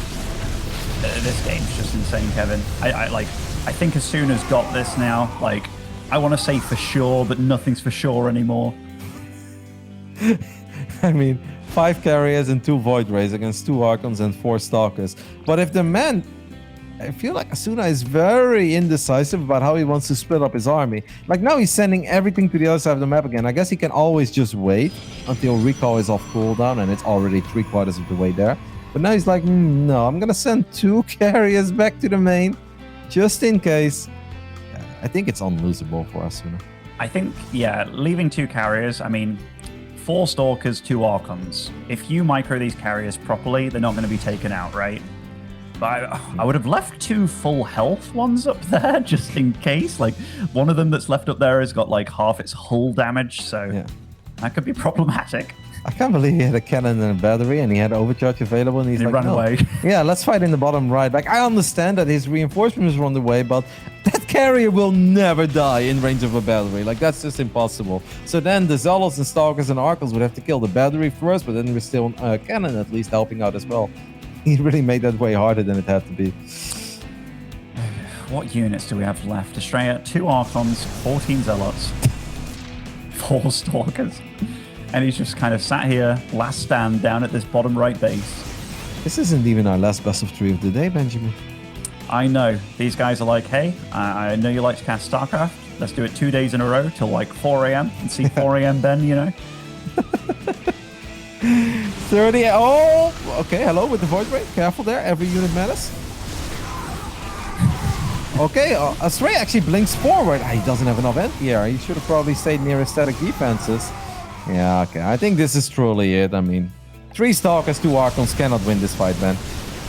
This game's just insane, Kevin. I think Asuna's got this now. Like, I want to say for sure, but nothing's for sure anymore. I mean, 5 carriers and 2 Void Rays against 2 Archons and 4 Stalkers. But if the man... I feel like Asuna is very indecisive about how he wants to split up his army. Like now he's sending everything to the other side of the map again. I guess he can always just wait until recall is off cooldown and it's already 3/4 of the way there. But now he's like, no, I'm going to send 2 carriers back to the main just in case. I think it's unlosable for Asuna. I think, yeah, leaving 2 carriers, I mean, 4 Stalkers, 2 Archons. If you micro these carriers properly, they're not going to be taken out, right? But I would have left 2 full health ones up there just in case. Like, one of them that's left up there has got like half its hull damage, so that could be problematic. I can't believe he had a cannon and a battery and he had overcharge available and he's like, ran away. Yeah, let's fight in the bottom right. Like, I understand that his reinforcements were on the way, but that carrier will never die in range of a battery. Like, that's just impossible. So then the Zealots and Stalkers and Archons would have to kill the battery first, but then we're still cannon at least helping out as well. He really made that way harder than it had to be. What units do we have left? Astrea, 2 Archons, 14 Zealots, 4 Stalkers. And he's just kind of sat here, last stand down at this bottom right base. This isn't even our last best of 3 of the day, Benjamin. I know. These guys are like, hey, I know you like to cast StarCraft. Let's do it 2 days in a row till like 4 a.m. and see 4 a.m. Ben, you know? 30. Oh, okay. Hello with the Void Ray. Careful there. Every unit matters. Okay, Astrea actually blinks forward. He doesn't have enough anti-air. He should have probably stayed near his static defenses. Yeah, okay. I think this is truly it. I mean, 3 Stalkers, 2 Archons cannot win this fight, man.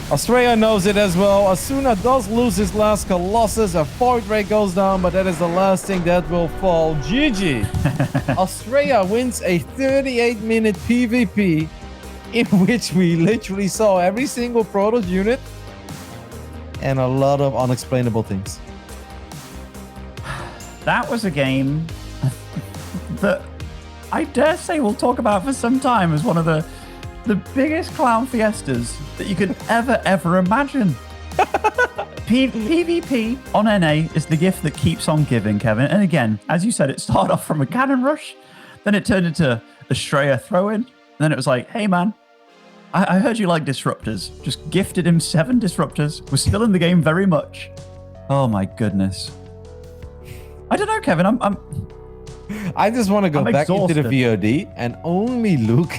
Astrea knows it as well. Asuna does lose his last Colossus. A Void Ray goes down, but that is the last thing that will fall. GG. Astrea wins a 38-minute PvP in which we literally saw every single Protoss unit and a lot of unexplainable things. That was a game that I dare say we'll talk about for some time as one of the biggest clown fiestas that you could ever imagine. PvP on NA is the gift that keeps on giving, Kevin. And again, as you said, it started off from a cannon rush, then it turned into Astrea throw-in, and then it was like, hey man, I heard you like disruptors. Just gifted him 7 disruptors. We're still in the game very much. Oh my goodness. I don't know, Kevin. I just want to go back exhausted. into the VOD and only look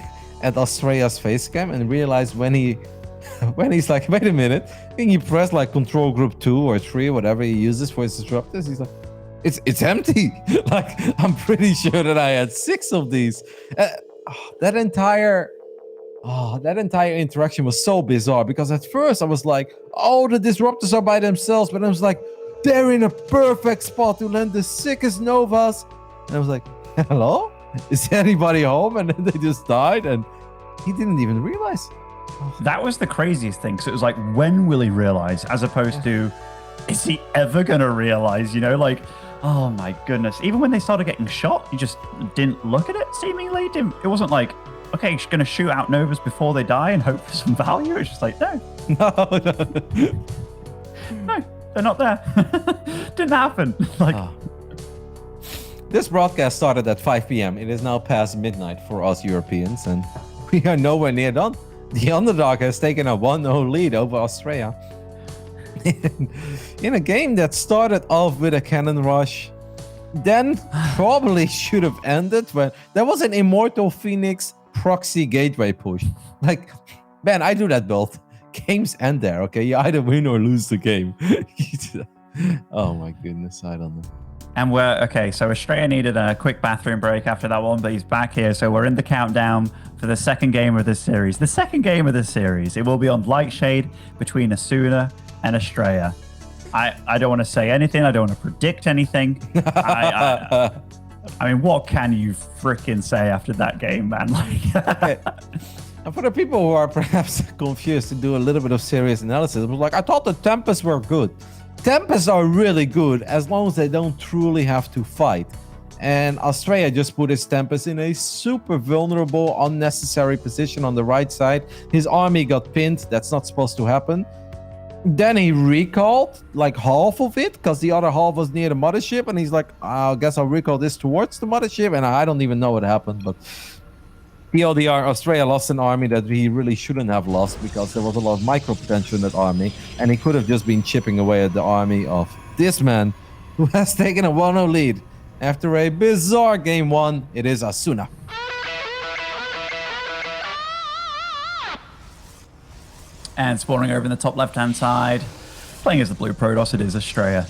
at Astrea's face cam and realize when he's like, wait a minute, I think he pressed like control group 2 or 3 or whatever he uses for his disruptors. He's like, it's empty. Like, I'm pretty sure that I had 6 of these. That entire interaction was so bizarre because at first I was like, oh, the disruptors are by themselves, but I was like, they're in a perfect spot to land the sickest Novas. And I was like, hello? Is anybody home? And then they just died and he didn't even realize. That was the craziest thing. So it was like, when will he realize? As opposed to, is he ever going to realize? You know, like, oh my goodness. Even when they started getting shot, you just didn't look at it, seemingly. It wasn't like, okay, he's going to shoot out Novas before they die and hope for some value. It's just like, no. No, they're not there. Didn't happen. Like, This broadcast started at 5 p.m. It is now past midnight for us Europeans, and we are nowhere near done. The underdog has taken a 1-0 lead over Astrea. In a game that started off with a cannon rush, then probably should have ended when there was an Immortal Phoenix proxy gateway push. Like, man, I do that build. Games end there, okay? You either win or lose the game. Oh my goodness, I don't know. And okay, so Astrea needed a quick bathroom break after that one, but he's back here. So we're in the countdown for the second game of this series. The second game of this series. It will be on Lightshade between Asuna and Astrea. I don't want to say anything. I don't want to predict anything. I mean, what can you freaking say after that game, man? Okay. And for the people who are perhaps confused, to do a little bit of serious analysis, it was like, I thought the Tempests were good. Tempests are really good as long as they don't truly have to fight. And Astrea just put his Tempest in a super vulnerable, unnecessary position on the right side. His army got pinned. That's not supposed to happen. Then he recalled like half of it because the other half was near the mothership. And he's like, I guess I'll recall this towards the mothership. And I don't even know what happened, but TLDR, Astrea lost an army that he really shouldn't have lost because there was a lot of micro potential in that army, and he could have just been chipping away at the army of this man who has taken a 1-0 lead. After a bizarre game 1, it is Asuna. And spawning over in the top left-hand side, playing as the blue Protoss, it is Astrea.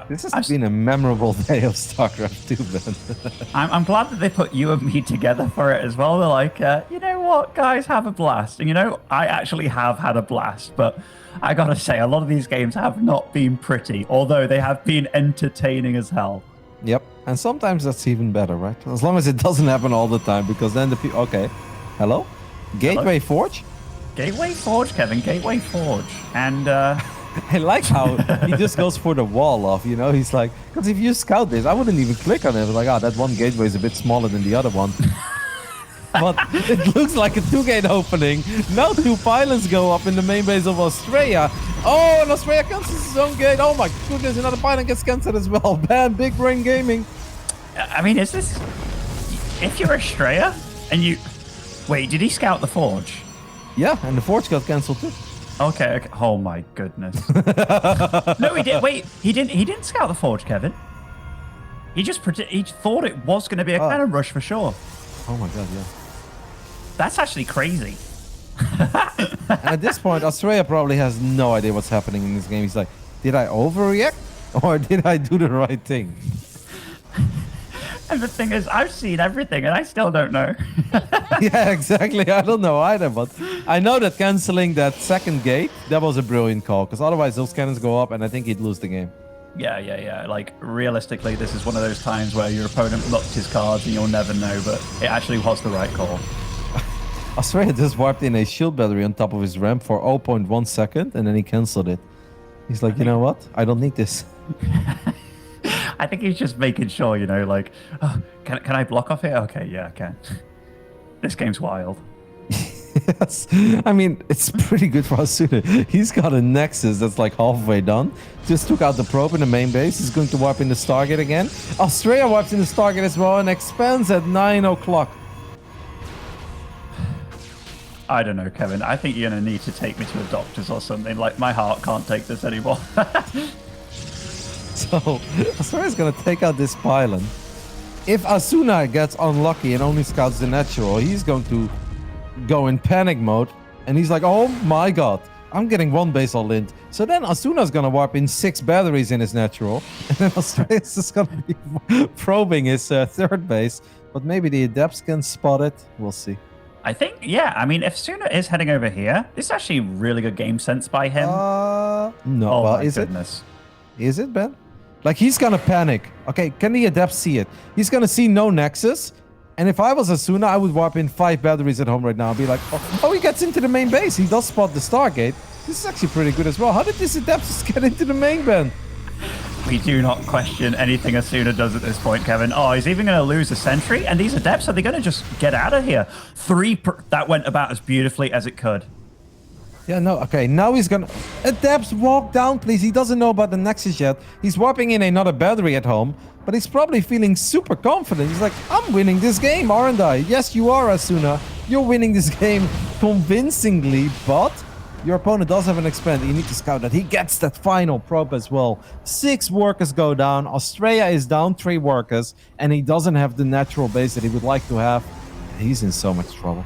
This has been a memorable day of StarCraft 2, man. I'm glad that they put you and me together for it as well. They're like, you know what, guys, have a blast. And you know, I actually have had a blast, but I gotta say, a lot of these games have not been pretty, although they have been entertaining as hell. Yep, and sometimes that's even better, right? As long as it doesn't happen all the time, because then the people... Okay, hello? Gateway Forge? Gateway Forge, Kevin, Gateway Forge. And, I like how he just goes for the wall off, you know? He's like, because if you scout this, I wouldn't even click on it. I was like, that one gateway is a bit smaller than the other one. But it looks like a 2-gate opening. Now 2 pylons go up in the main base of Astrea. Oh, and Astrea cancels his own gate. Oh my goodness, another pylon gets cancelled as well. Bam, Big Brain Gaming. I mean, is this... If you're Astrea and you... Wait, did he scout the Forge? Yeah, and the Forge got cancelled too. Okay. Oh my goodness. No, he did. Wait, he didn't scout the Forge, Kevin. He just he thought it was going to be a cannon rush for sure. Oh my god, yeah. That's actually crazy. And at this point, Astrea probably has no idea what's happening in this game. He's like, did I overreact or did I do the right thing? And the thing is, I've seen everything and I still don't know. Yeah, exactly. I don't know either, but I know that canceling that second gate, that was a brilliant call, because otherwise those cannons go up and I think he'd lose the game. Yeah. Like, realistically, this is one of those times where your opponent locked his cards and you'll never know, but it actually was the right call. Astrea just warped in a shield battery on top of his ramp for 0.1 second, and then he canceled it. He's like, you know what? I don't need this. I think he's just making sure, you know, like, oh, can I block off here? Okay, yeah, I can. This game's wild. Yes. I mean, it's pretty good for Asuna. He's got a Nexus that's like halfway done. Just took out the probe in the main base. He's going to warp in the Stargate again. Astrea warps in the Stargate as well and expands at 9 o'clock. I don't know, Kevin. I think you're going to need to take me to a doctor's or something. Like, my heart can't take this anymore. So, Astrea's going to take out this pylon. If Asuna gets unlucky and only scouts the natural, he's going to go in panic mode. And he's like, oh my god, I'm getting 1 base all in. So then Asuna's going to warp in 6 batteries in his natural. And then Astrea's just going to be probing his 3rd base. But maybe the Adepts can spot it. We'll see. I think, yeah. I mean, if Asuna is heading over here, this is actually really good game sense by him. No, oh well, my goodness. Is it, Ben? Like, he's gonna panic. Okay, can the Adept see it? He's gonna see no Nexus. And if I was Asuna, I would warp in 5 batteries at home right now and be like, oh, he gets into the main base. He does spot the Stargate. This is actually pretty good as well. How did this Adept just get into the main, Ben? We do not question anything Asuna does at this point, Kevin. Oh, he's even going to lose a sentry. And these Adepts, are they going to just get out of here? That went about as beautifully as it could. Yeah, no, okay, now he's gonna... Adepts, walk down, please. He doesn't know about the Nexus yet. He's warping in another battery at home, but he's probably feeling super confident. He's like, I'm winning this game, aren't I? Yes, you are, Asuna. You're winning this game convincingly, but your opponent does have an expand. You need to scout that. He gets that final probe as well. 6 workers go down. Astrea is down 3 workers, and he doesn't have the natural base that he would like to have. He's in so much trouble.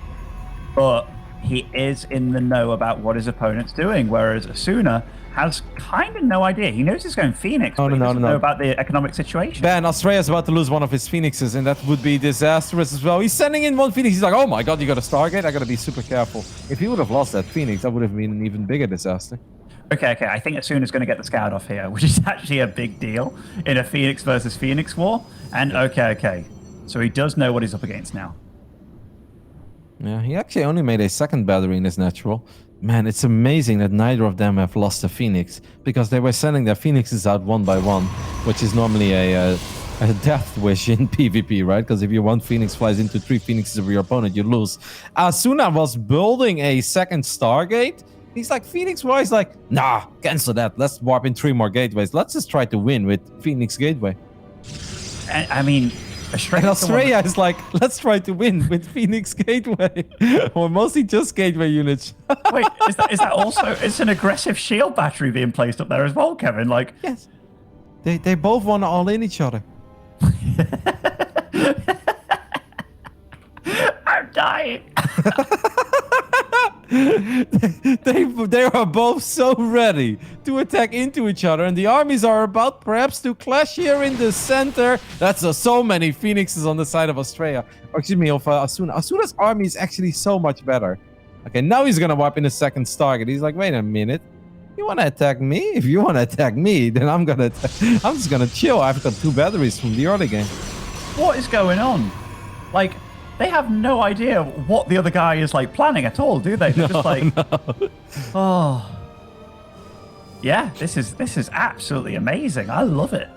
But he is in the know about what his opponent's doing, whereas Asuna has kind of no idea. He knows he's going Phoenix, but he doesn't know about the economic situation. Ben, Astrea is about to lose one of his Phoenixes, and that would be disastrous as well. He's sending in one Phoenix. He's like, oh my god, you got a Stargate? I gotta be super careful. If he would have lost that Phoenix, that would have been an even bigger disaster. Okay. I think Asuna's going to get the scout off here, which is actually a big deal in a Phoenix versus Phoenix war. And okay. So he does know what he's up against now. Yeah, he actually only made a second battery in his natural. Man, it's amazing that neither of them have lost a Phoenix, because they were sending their Phoenixes out one by one, which is normally a death wish in PvP, right? Because if your one Phoenix flies into 3 Phoenixes of your opponent, you lose. Asuna was building a second Stargate. He's like, Phoenix-wise, like, nah, cancel that. Let's warp in 3 more gateways. Let's just try to win with Phoenix Gateway. And, I mean, Astrea is like, let's try to win with Phoenix Gateway. Or mostly just Gateway units. Wait, is that also... It's an aggressive shield battery being placed up there as well, Kevin? Like... Yes. They both want to all-in each other. I'm dying. They are both so ready to attack into each other, and the armies are about perhaps to clash here in the center. That's so many Phoenixes on the side of Astrea. Or excuse me, of Asuna. Asuna's army is actually so much better. Okay, now he's gonna wipe in the second Stargate. He's like, wait a minute. You want to attack me? If you want to attack me, then I'm just gonna chill. I've got 2 batteries from the early game. What is going on? Like, they have no idea what the other guy is like planning at all, do they? They're just like, oh, yeah, this is absolutely amazing. I love it.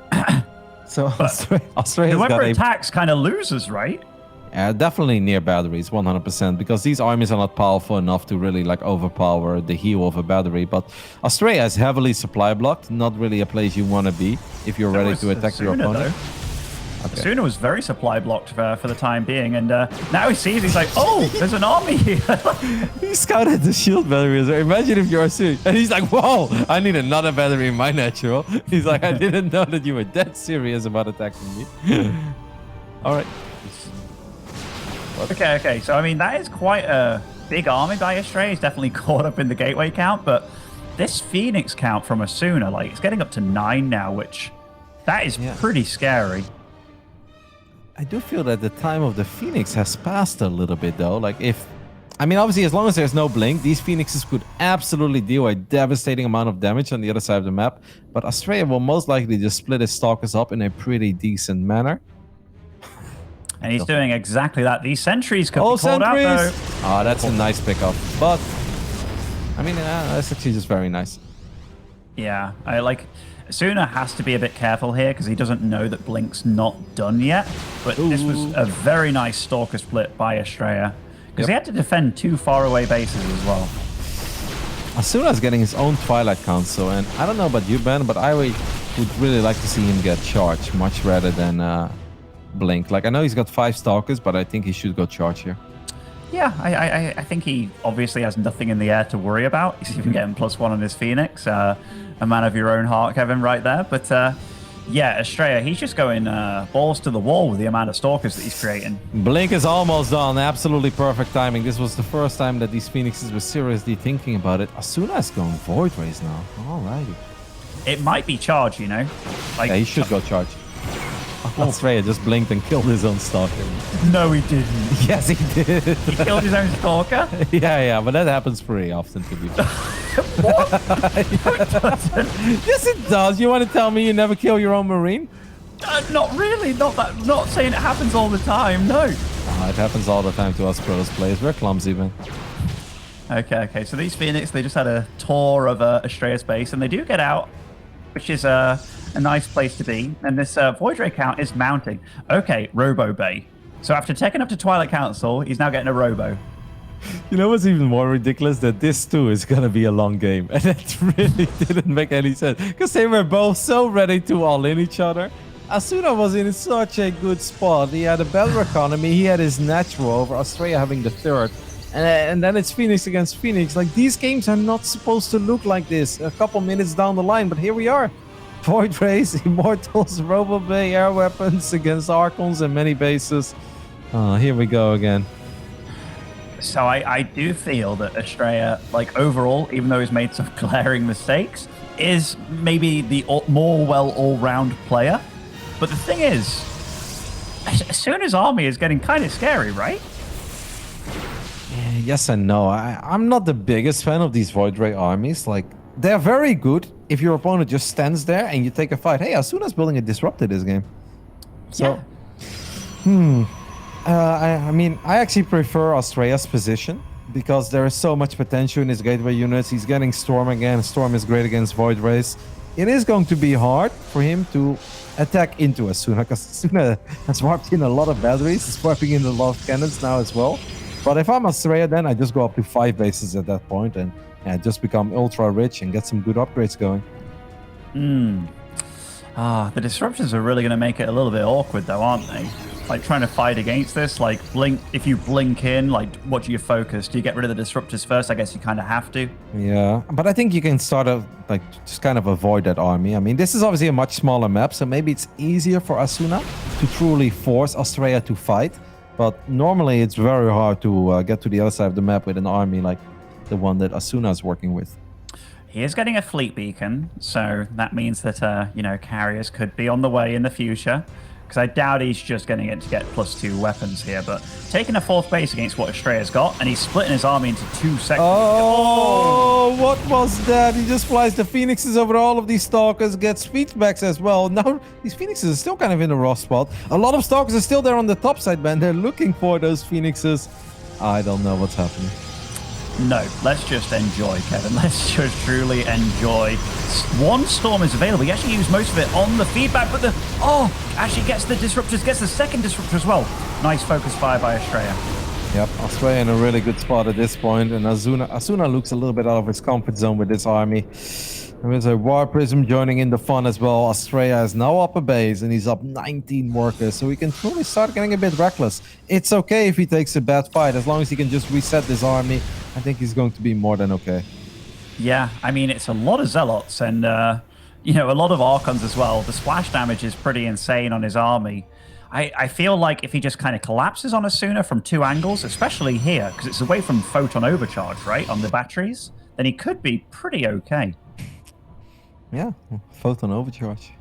So Australia's whoever attacks kind of loses, right? Yeah, definitely near batteries, 100%, because these armies are not powerful enough to really like overpower the heal of a battery. But Astrea is heavily supply blocked, not really a place you want to be if you're ready to attack your opponent. Okay. Asuna was very supply blocked for the time being, and now he sees, he's like, oh, there's an army here. He scouted the shield batteries. Imagine if you're Asuna. And he's like, whoa, I need another battery in my natural. He's like, I didn't know that you were that serious about attacking me. All right. Okay. So, I mean, that is quite a big army by Astrea. He's definitely caught up in the gateway count, but this Phoenix count from Asuna, like, it's getting up to 9 now, which that is pretty scary. I do feel that the time of the Phoenix has passed a little bit, though. Like, I mean, obviously, as long as there's no blink, these Phoenixes could absolutely deal a devastating amount of damage on the other side of the map. But Astrea will most likely just split his stalkers up in a pretty decent manner. And he's doing exactly that. These sentries could be called out, though. Oh, that's a nice pickup. But, I mean, that's actually just very nice. Yeah, I like... Asuna has to be a bit careful here because he doesn't know that Blink's not done yet. But this was a very nice Stalker split by Astrea because he had to defend 2 faraway bases as well. Asuna's getting his own Twilight Council, and I don't know about you, Ben, but I would really like to see him get charged much rather than Blink. Like, I know he's got 5 Stalkers, but I think he should go charge here. Yeah, I think he obviously has nothing in the air to worry about. He's even getting +1 on his Phoenix. A man of your own heart, Kevin, right there. But yeah, Astrea, he's just going balls to the wall with the amount of Stalkers that he's creating. Blink is almost done. Absolutely perfect timing. This was the first time that these Phoenixes were seriously thinking about it. Asuna is going Void Rays now. Alrighty. It might be charge, you know? Like, yeah, he should go charge. Astrea just blinked and killed his own Stalker. No, he didn't. Yes, he did. He killed his own Stalker? Yeah, but that happens pretty often to be fair. What? No, it doesn't. Yes, it does. You want to tell me you never kill your own Marine? Not really. Not saying it happens all the time, no. It happens all the time to us pros players. We're clumsy, man. Okay. So these Phoenix, they just had a tour of Astrea's base, and they do get out, which is a nice place to be. And this Void Ray count is mounting. Okay, Robo Bay. So after taking up to Twilight Council, he's now getting a Robo. You know what's even more ridiculous? That this too is going to be a long game. And that really didn't make any sense. Because they were both so ready to all-in each other. Asuna was in such a good spot. He had a better economy. He had his natural over Astrea having the third. And then it's Phoenix against Phoenix. Like, these games are not supposed to look like this a couple minutes down the line. But here we are. Void Rays, Immortals, Robo Bay, air weapons against Archons and many bases. Here we go again. So I do feel that Astrea, like overall, even though he's made some glaring mistakes, is maybe the more well all-round player. But the thing is, Asuna's army is getting kind of scary, right? Yes and no. I'm not the biggest fan of these Void Ray armies. Like, they're very good if your opponent just stands there and you take a fight. Hey, Asuna's building a disruptor this game. So, I mean, I actually prefer Astrea's position because there is so much potential in his gateway units. He's getting Storm again. Storm is great against Void Rays. It is going to be hard for him to attack into Asuna because Asuna has warped in a lot of batteries. He's warping in a lot of cannons now as well. But if I'm Astrea, then I just go up to 5 bases at that point and just become ultra rich and get some good upgrades going. The disruptions are really going to make it a little bit awkward, though, aren't they? Like, trying to fight against this, like, if you blink in, like, what do you focus? Do you get rid of the disruptors first? I guess you kind of have to. Yeah, but I think you can sort of, like, just kind of avoid that army. I mean, this is obviously a much smaller map, so maybe it's easier for Asuna to truly force Astrea to fight. But normally it's very hard to get to the other side of the map with an army like the one that Asuna is working with. He is getting a fleet beacon, so that means that, you know, carriers could be on the way in the future. Because I doubt he's just getting it to get +2 weapons here, but taking a 4th base against what Astrea's got, and he's splitting his army into 2 sections. Oh, what was that? He just flies the Phoenixes over all of these Stalkers, gets feedbacks as well. Now, these Phoenixes are still kind of in a rough spot. A lot of Stalkers are still there on the top side, man. They're looking for those Phoenixes. I don't know what's happening. No, let's just enjoy, Kevin. Let's just truly enjoy. One Storm is available. He actually used most of it on the feedback, but actually gets the disruptors, gets the second disruptor as well. Nice focus fire by Astrea. Yep, Astrea in a really good spot at this point, and Asuna looks a little bit out of his comfort zone with this army. There's a War Prism joining in the fun as well. Astrea is now up a base and he's up 19 workers, so he can truly start getting a bit reckless. It's okay if he takes a bad fight, as long as he can just reset this army. I think he's going to be more than okay. Yeah, I mean, it's a lot of Zealots and, you know, a lot of Archons as well. The splash damage is pretty insane on his army. I feel like if he just kind of collapses on Asuna from 2 angles, especially here, because it's away from Photon Overcharge, right, on the batteries, then he could be pretty okay. Yeah, Photon Overcharge.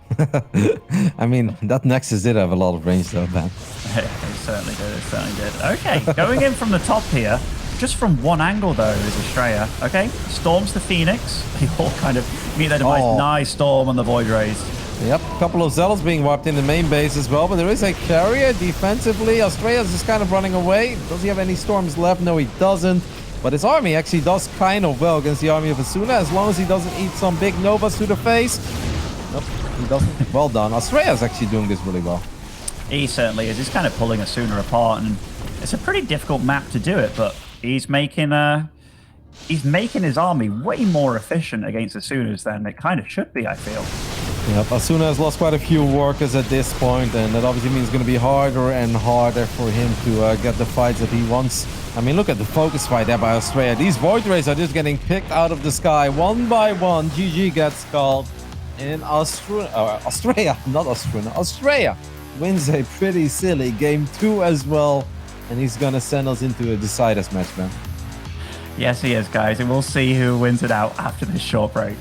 I mean, that Nexus did have a lot of range though, man. It certainly did, it certainly did. Okay, going in from the top here, just from one angle though, is Astrea. Okay, storms the Phoenix. They all kind of meet their demise. Nice storm on the Void Rays. Yep, a couple of Zealots being wiped in the main base as well, but there is a carrier defensively. Astrea's just kind of running away. Does he have any storms left? No, he doesn't. But his army actually does kind of well against the army of Asuna, as long as he doesn't eat some big Novas to the face. Nope, he doesn't. Well done. Astrea's actually doing this really well. He certainly is. He's kind of pulling Asuna apart, and it's a pretty difficult map to do it, but he's making his army way more efficient against Asuna's than it kind of should be, I feel. Yep, Asuna has lost quite a few workers at this point, and that obviously means it's going to be harder and harder for him to get the fights that he wants. I mean, look at the focus fight there by Astrea. These Void Rays are just getting picked out of the sky one by one. GG gets called, and Astrea wins a pretty silly game 2 as well, and he's going to send us into a deciders match, man. Yes, he is, guys, and we'll see who wins it out after this short break.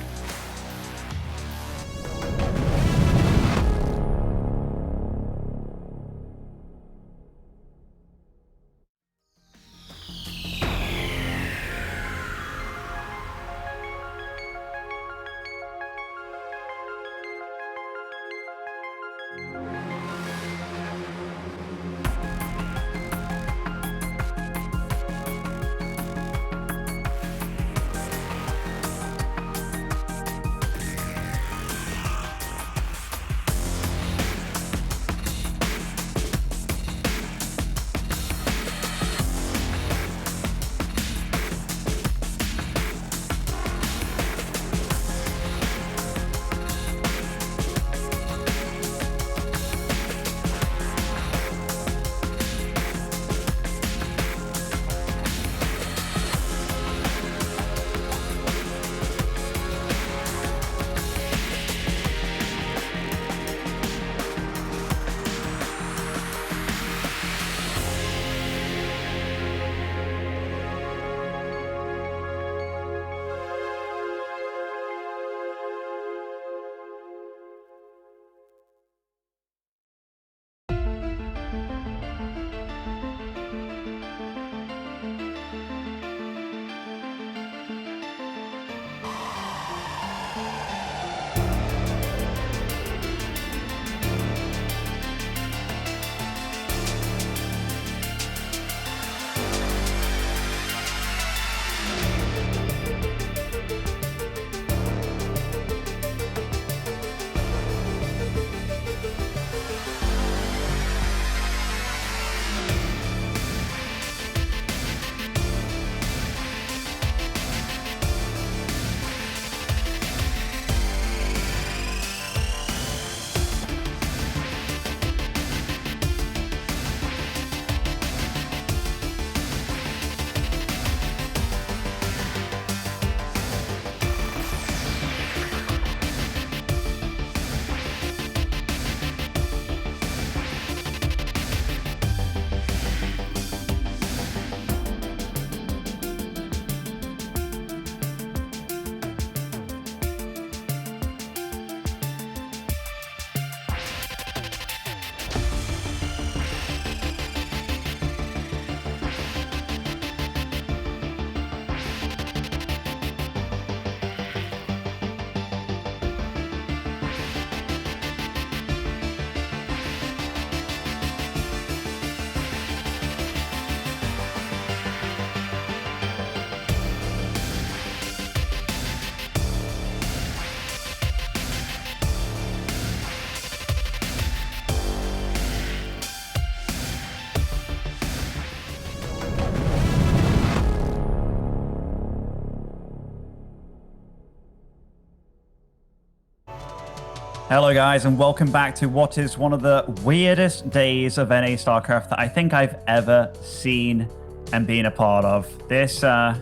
Hello guys, and welcome back to what is one of the weirdest days of NA StarCraft that I think I've ever seen and been a part of. This, I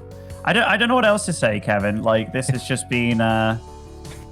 don't know what else to say, Kevin. Like, this has just been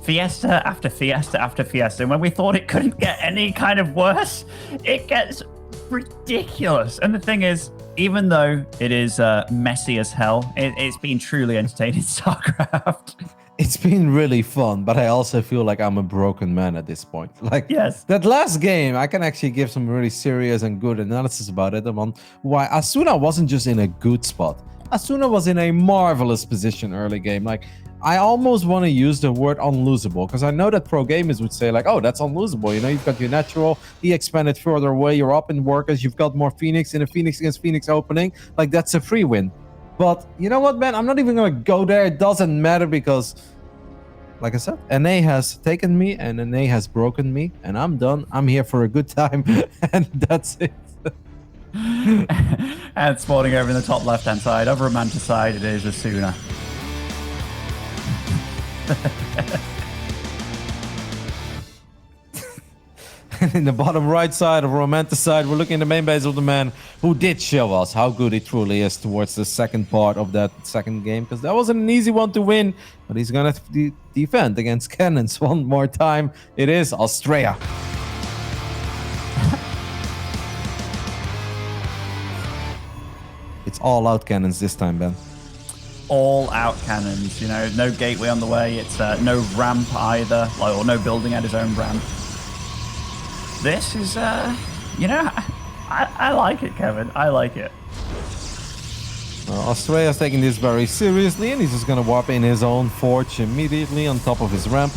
fiesta after fiesta after fiesta. And when we thought it couldn't get any kind of worse, it gets ridiculous. And the thing is, even though it is messy as hell, it's been truly entertaining StarCraft. It's been really fun, but I also feel like I'm a broken man at this point. Like, yes, that last game, I can actually give some really serious and good analysis about it on why Asuna wasn't just in a good spot. Asuna was in a marvelous position early game. Like, I almost want to use the word unlosable, because I know that pro gamers would say like, oh, that's unlosable. You know, you've got your natural, he expanded further away, you're up in workers, you've got more Phoenix in a Phoenix against Phoenix opening. Like, that's a free win. But you know what, man? I'm not even going to go there. It doesn't matter because, like I said, NA has taken me and NA has broken me, and I'm done. I'm here for a good time, and that's it. And spawning over in the top left-hand side, over Romanticide, it is Asuna. And in the bottom right side of Romanticide, we're looking at the main base of the man who did show us how good he truly is towards the second part of that second game, because that wasn't an easy one to win, but he's gonna defend against cannons one more time. It is Astrea. It's all out cannons this time, Ben. All out cannons, you know, no gateway on the way. It's no ramp either, like, or no building at his own ramp. This is, you know, I like it, Kevin. I like it. Astrea's taking this very seriously, and he's just going to warp in his own forge immediately on top of his ramp.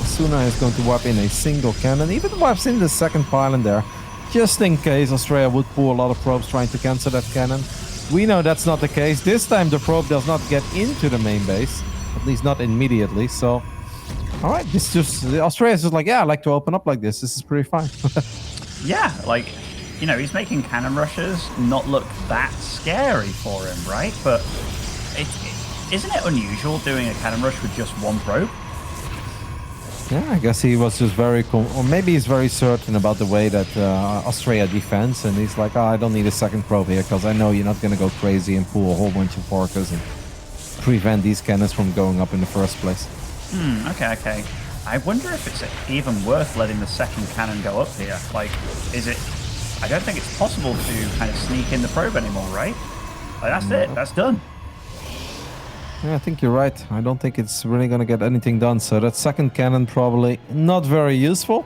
Asuna is going to warp in a single cannon, even warps in the second pylon there, just in case Astrea would pull a lot of probes trying to cancel that cannon. We know that's not the case. This time the probe does not get into the main base, at least not immediately, so... All right, this just Australia's just like, yeah, I like to open up like this. This is pretty fine. Yeah, like, you know, he's making cannon rushes not look that scary for him, right? But isn't it unusual doing a cannon rush with just one probe? Yeah, I guess he was just very, or maybe he's very certain about the way that Astrea defends, and he's like, oh, I don't need a second probe here because I know you're not going to go crazy and pull a whole bunch of orcas and prevent these cannons from going up in the first place. Okay. I wonder if it's even worth letting the second cannon go up here. Like, is it... I don't think it's possible to kind of sneak in the probe anymore, right? Like, that's it. That's done. Yeah, I think you're right. I don't think it's really going to get anything done. So that second cannon probably not very useful.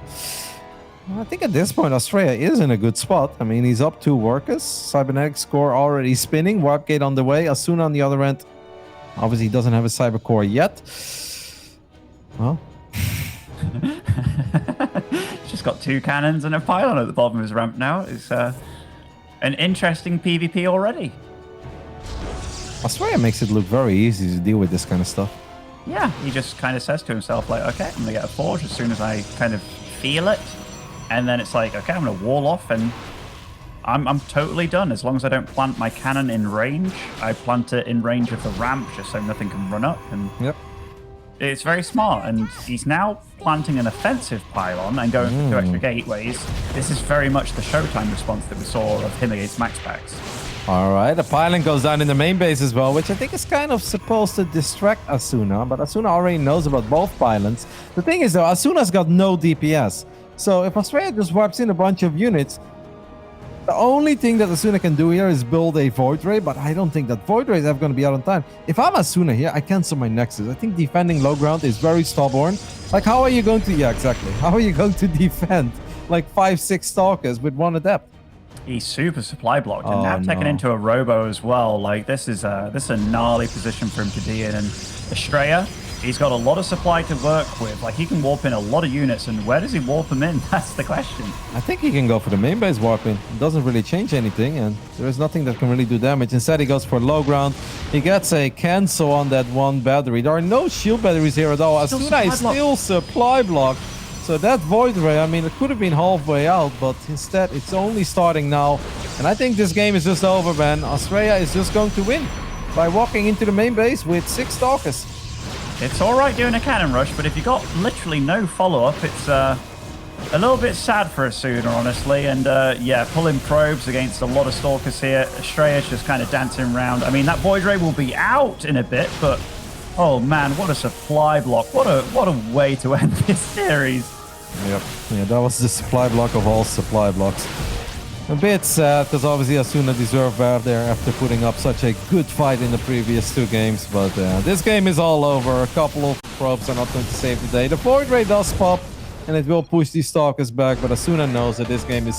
I think at this point, Astrea is in a good spot. I mean, he's up 2 workers. Cybernetic score already spinning. Warp gate on the way. Asuna on the other end. Obviously, he doesn't have a cyber core yet. Well, just got 2 cannons and a pylon at the bottom of his ramp now. It's an interesting PvP already. Astrea makes it look very easy to deal with this kind of stuff. Yeah, he just kind of says to himself, like, okay, I'm going to get a forge as soon as I kind of feel it. And then it's like, okay, I'm going to wall off and I'm totally done. As long as I don't plant my cannon in range, I plant it in range of the ramp just so nothing can run up. And yep. It's very smart, and he's now planting an offensive pylon and going for 2 extra gateways. This is very much the Showtime response that we saw of him against Max Packs. All right, the pylon goes down in the main base as well, which I think is kind of supposed to distract Asuna, but Asuna already knows about both pylons. The thing is, though, Asuna's got no DPS. So if Astrea just wipes in a bunch of units, the only thing that Asuna can do here is build a Void Ray, but I don't think that Void Ray is ever going to be out on time. If I'm Asuna here, I cancel my Nexus. I think defending low ground is very stubborn. Like, how are you going to... Yeah, exactly. How are you going to defend, like, 5-6 Stalkers with 1 Adept? He's super supply blocked, and now taken into a Robo as well. Like, this is a gnarly position for him to be in. And Astrea, he's got a lot of supply to work with. Like, he can warp in a lot of units, and where does he warp them in? That's the question. I think he can go for the main base warp in. It doesn't really change anything, and there is nothing that can really do damage. Instead, he goes for low ground. He gets a cancel on that 1 battery. There are no shield batteries here at all. Asuna is still supply blocked. So that Void Ray, I mean, it could have been halfway out, but instead, it's only starting now. And I think this game is just over, man. Astrea is just going to win by walking into the main base with 6 Stalkers. It's all right doing a cannon rush, but if you got literally no follow-up, it's a little bit sad for Asuna, honestly. And yeah, pulling probes against a lot of Stalkers here. Astrea's just kind of dancing around. I mean, that Void Ray will be out in a bit, but oh man, what a supply block. What a way to end this series. Yep. Yeah, that was the supply block of all supply blocks. A bit sad, because obviously Asuna deserved better there after putting up such a good fight in the previous 2 games. But this game is all over. A couple of probes are not going to save the day. The Void Ray does pop, and it will push these Stalkers back. But Asuna knows that this game is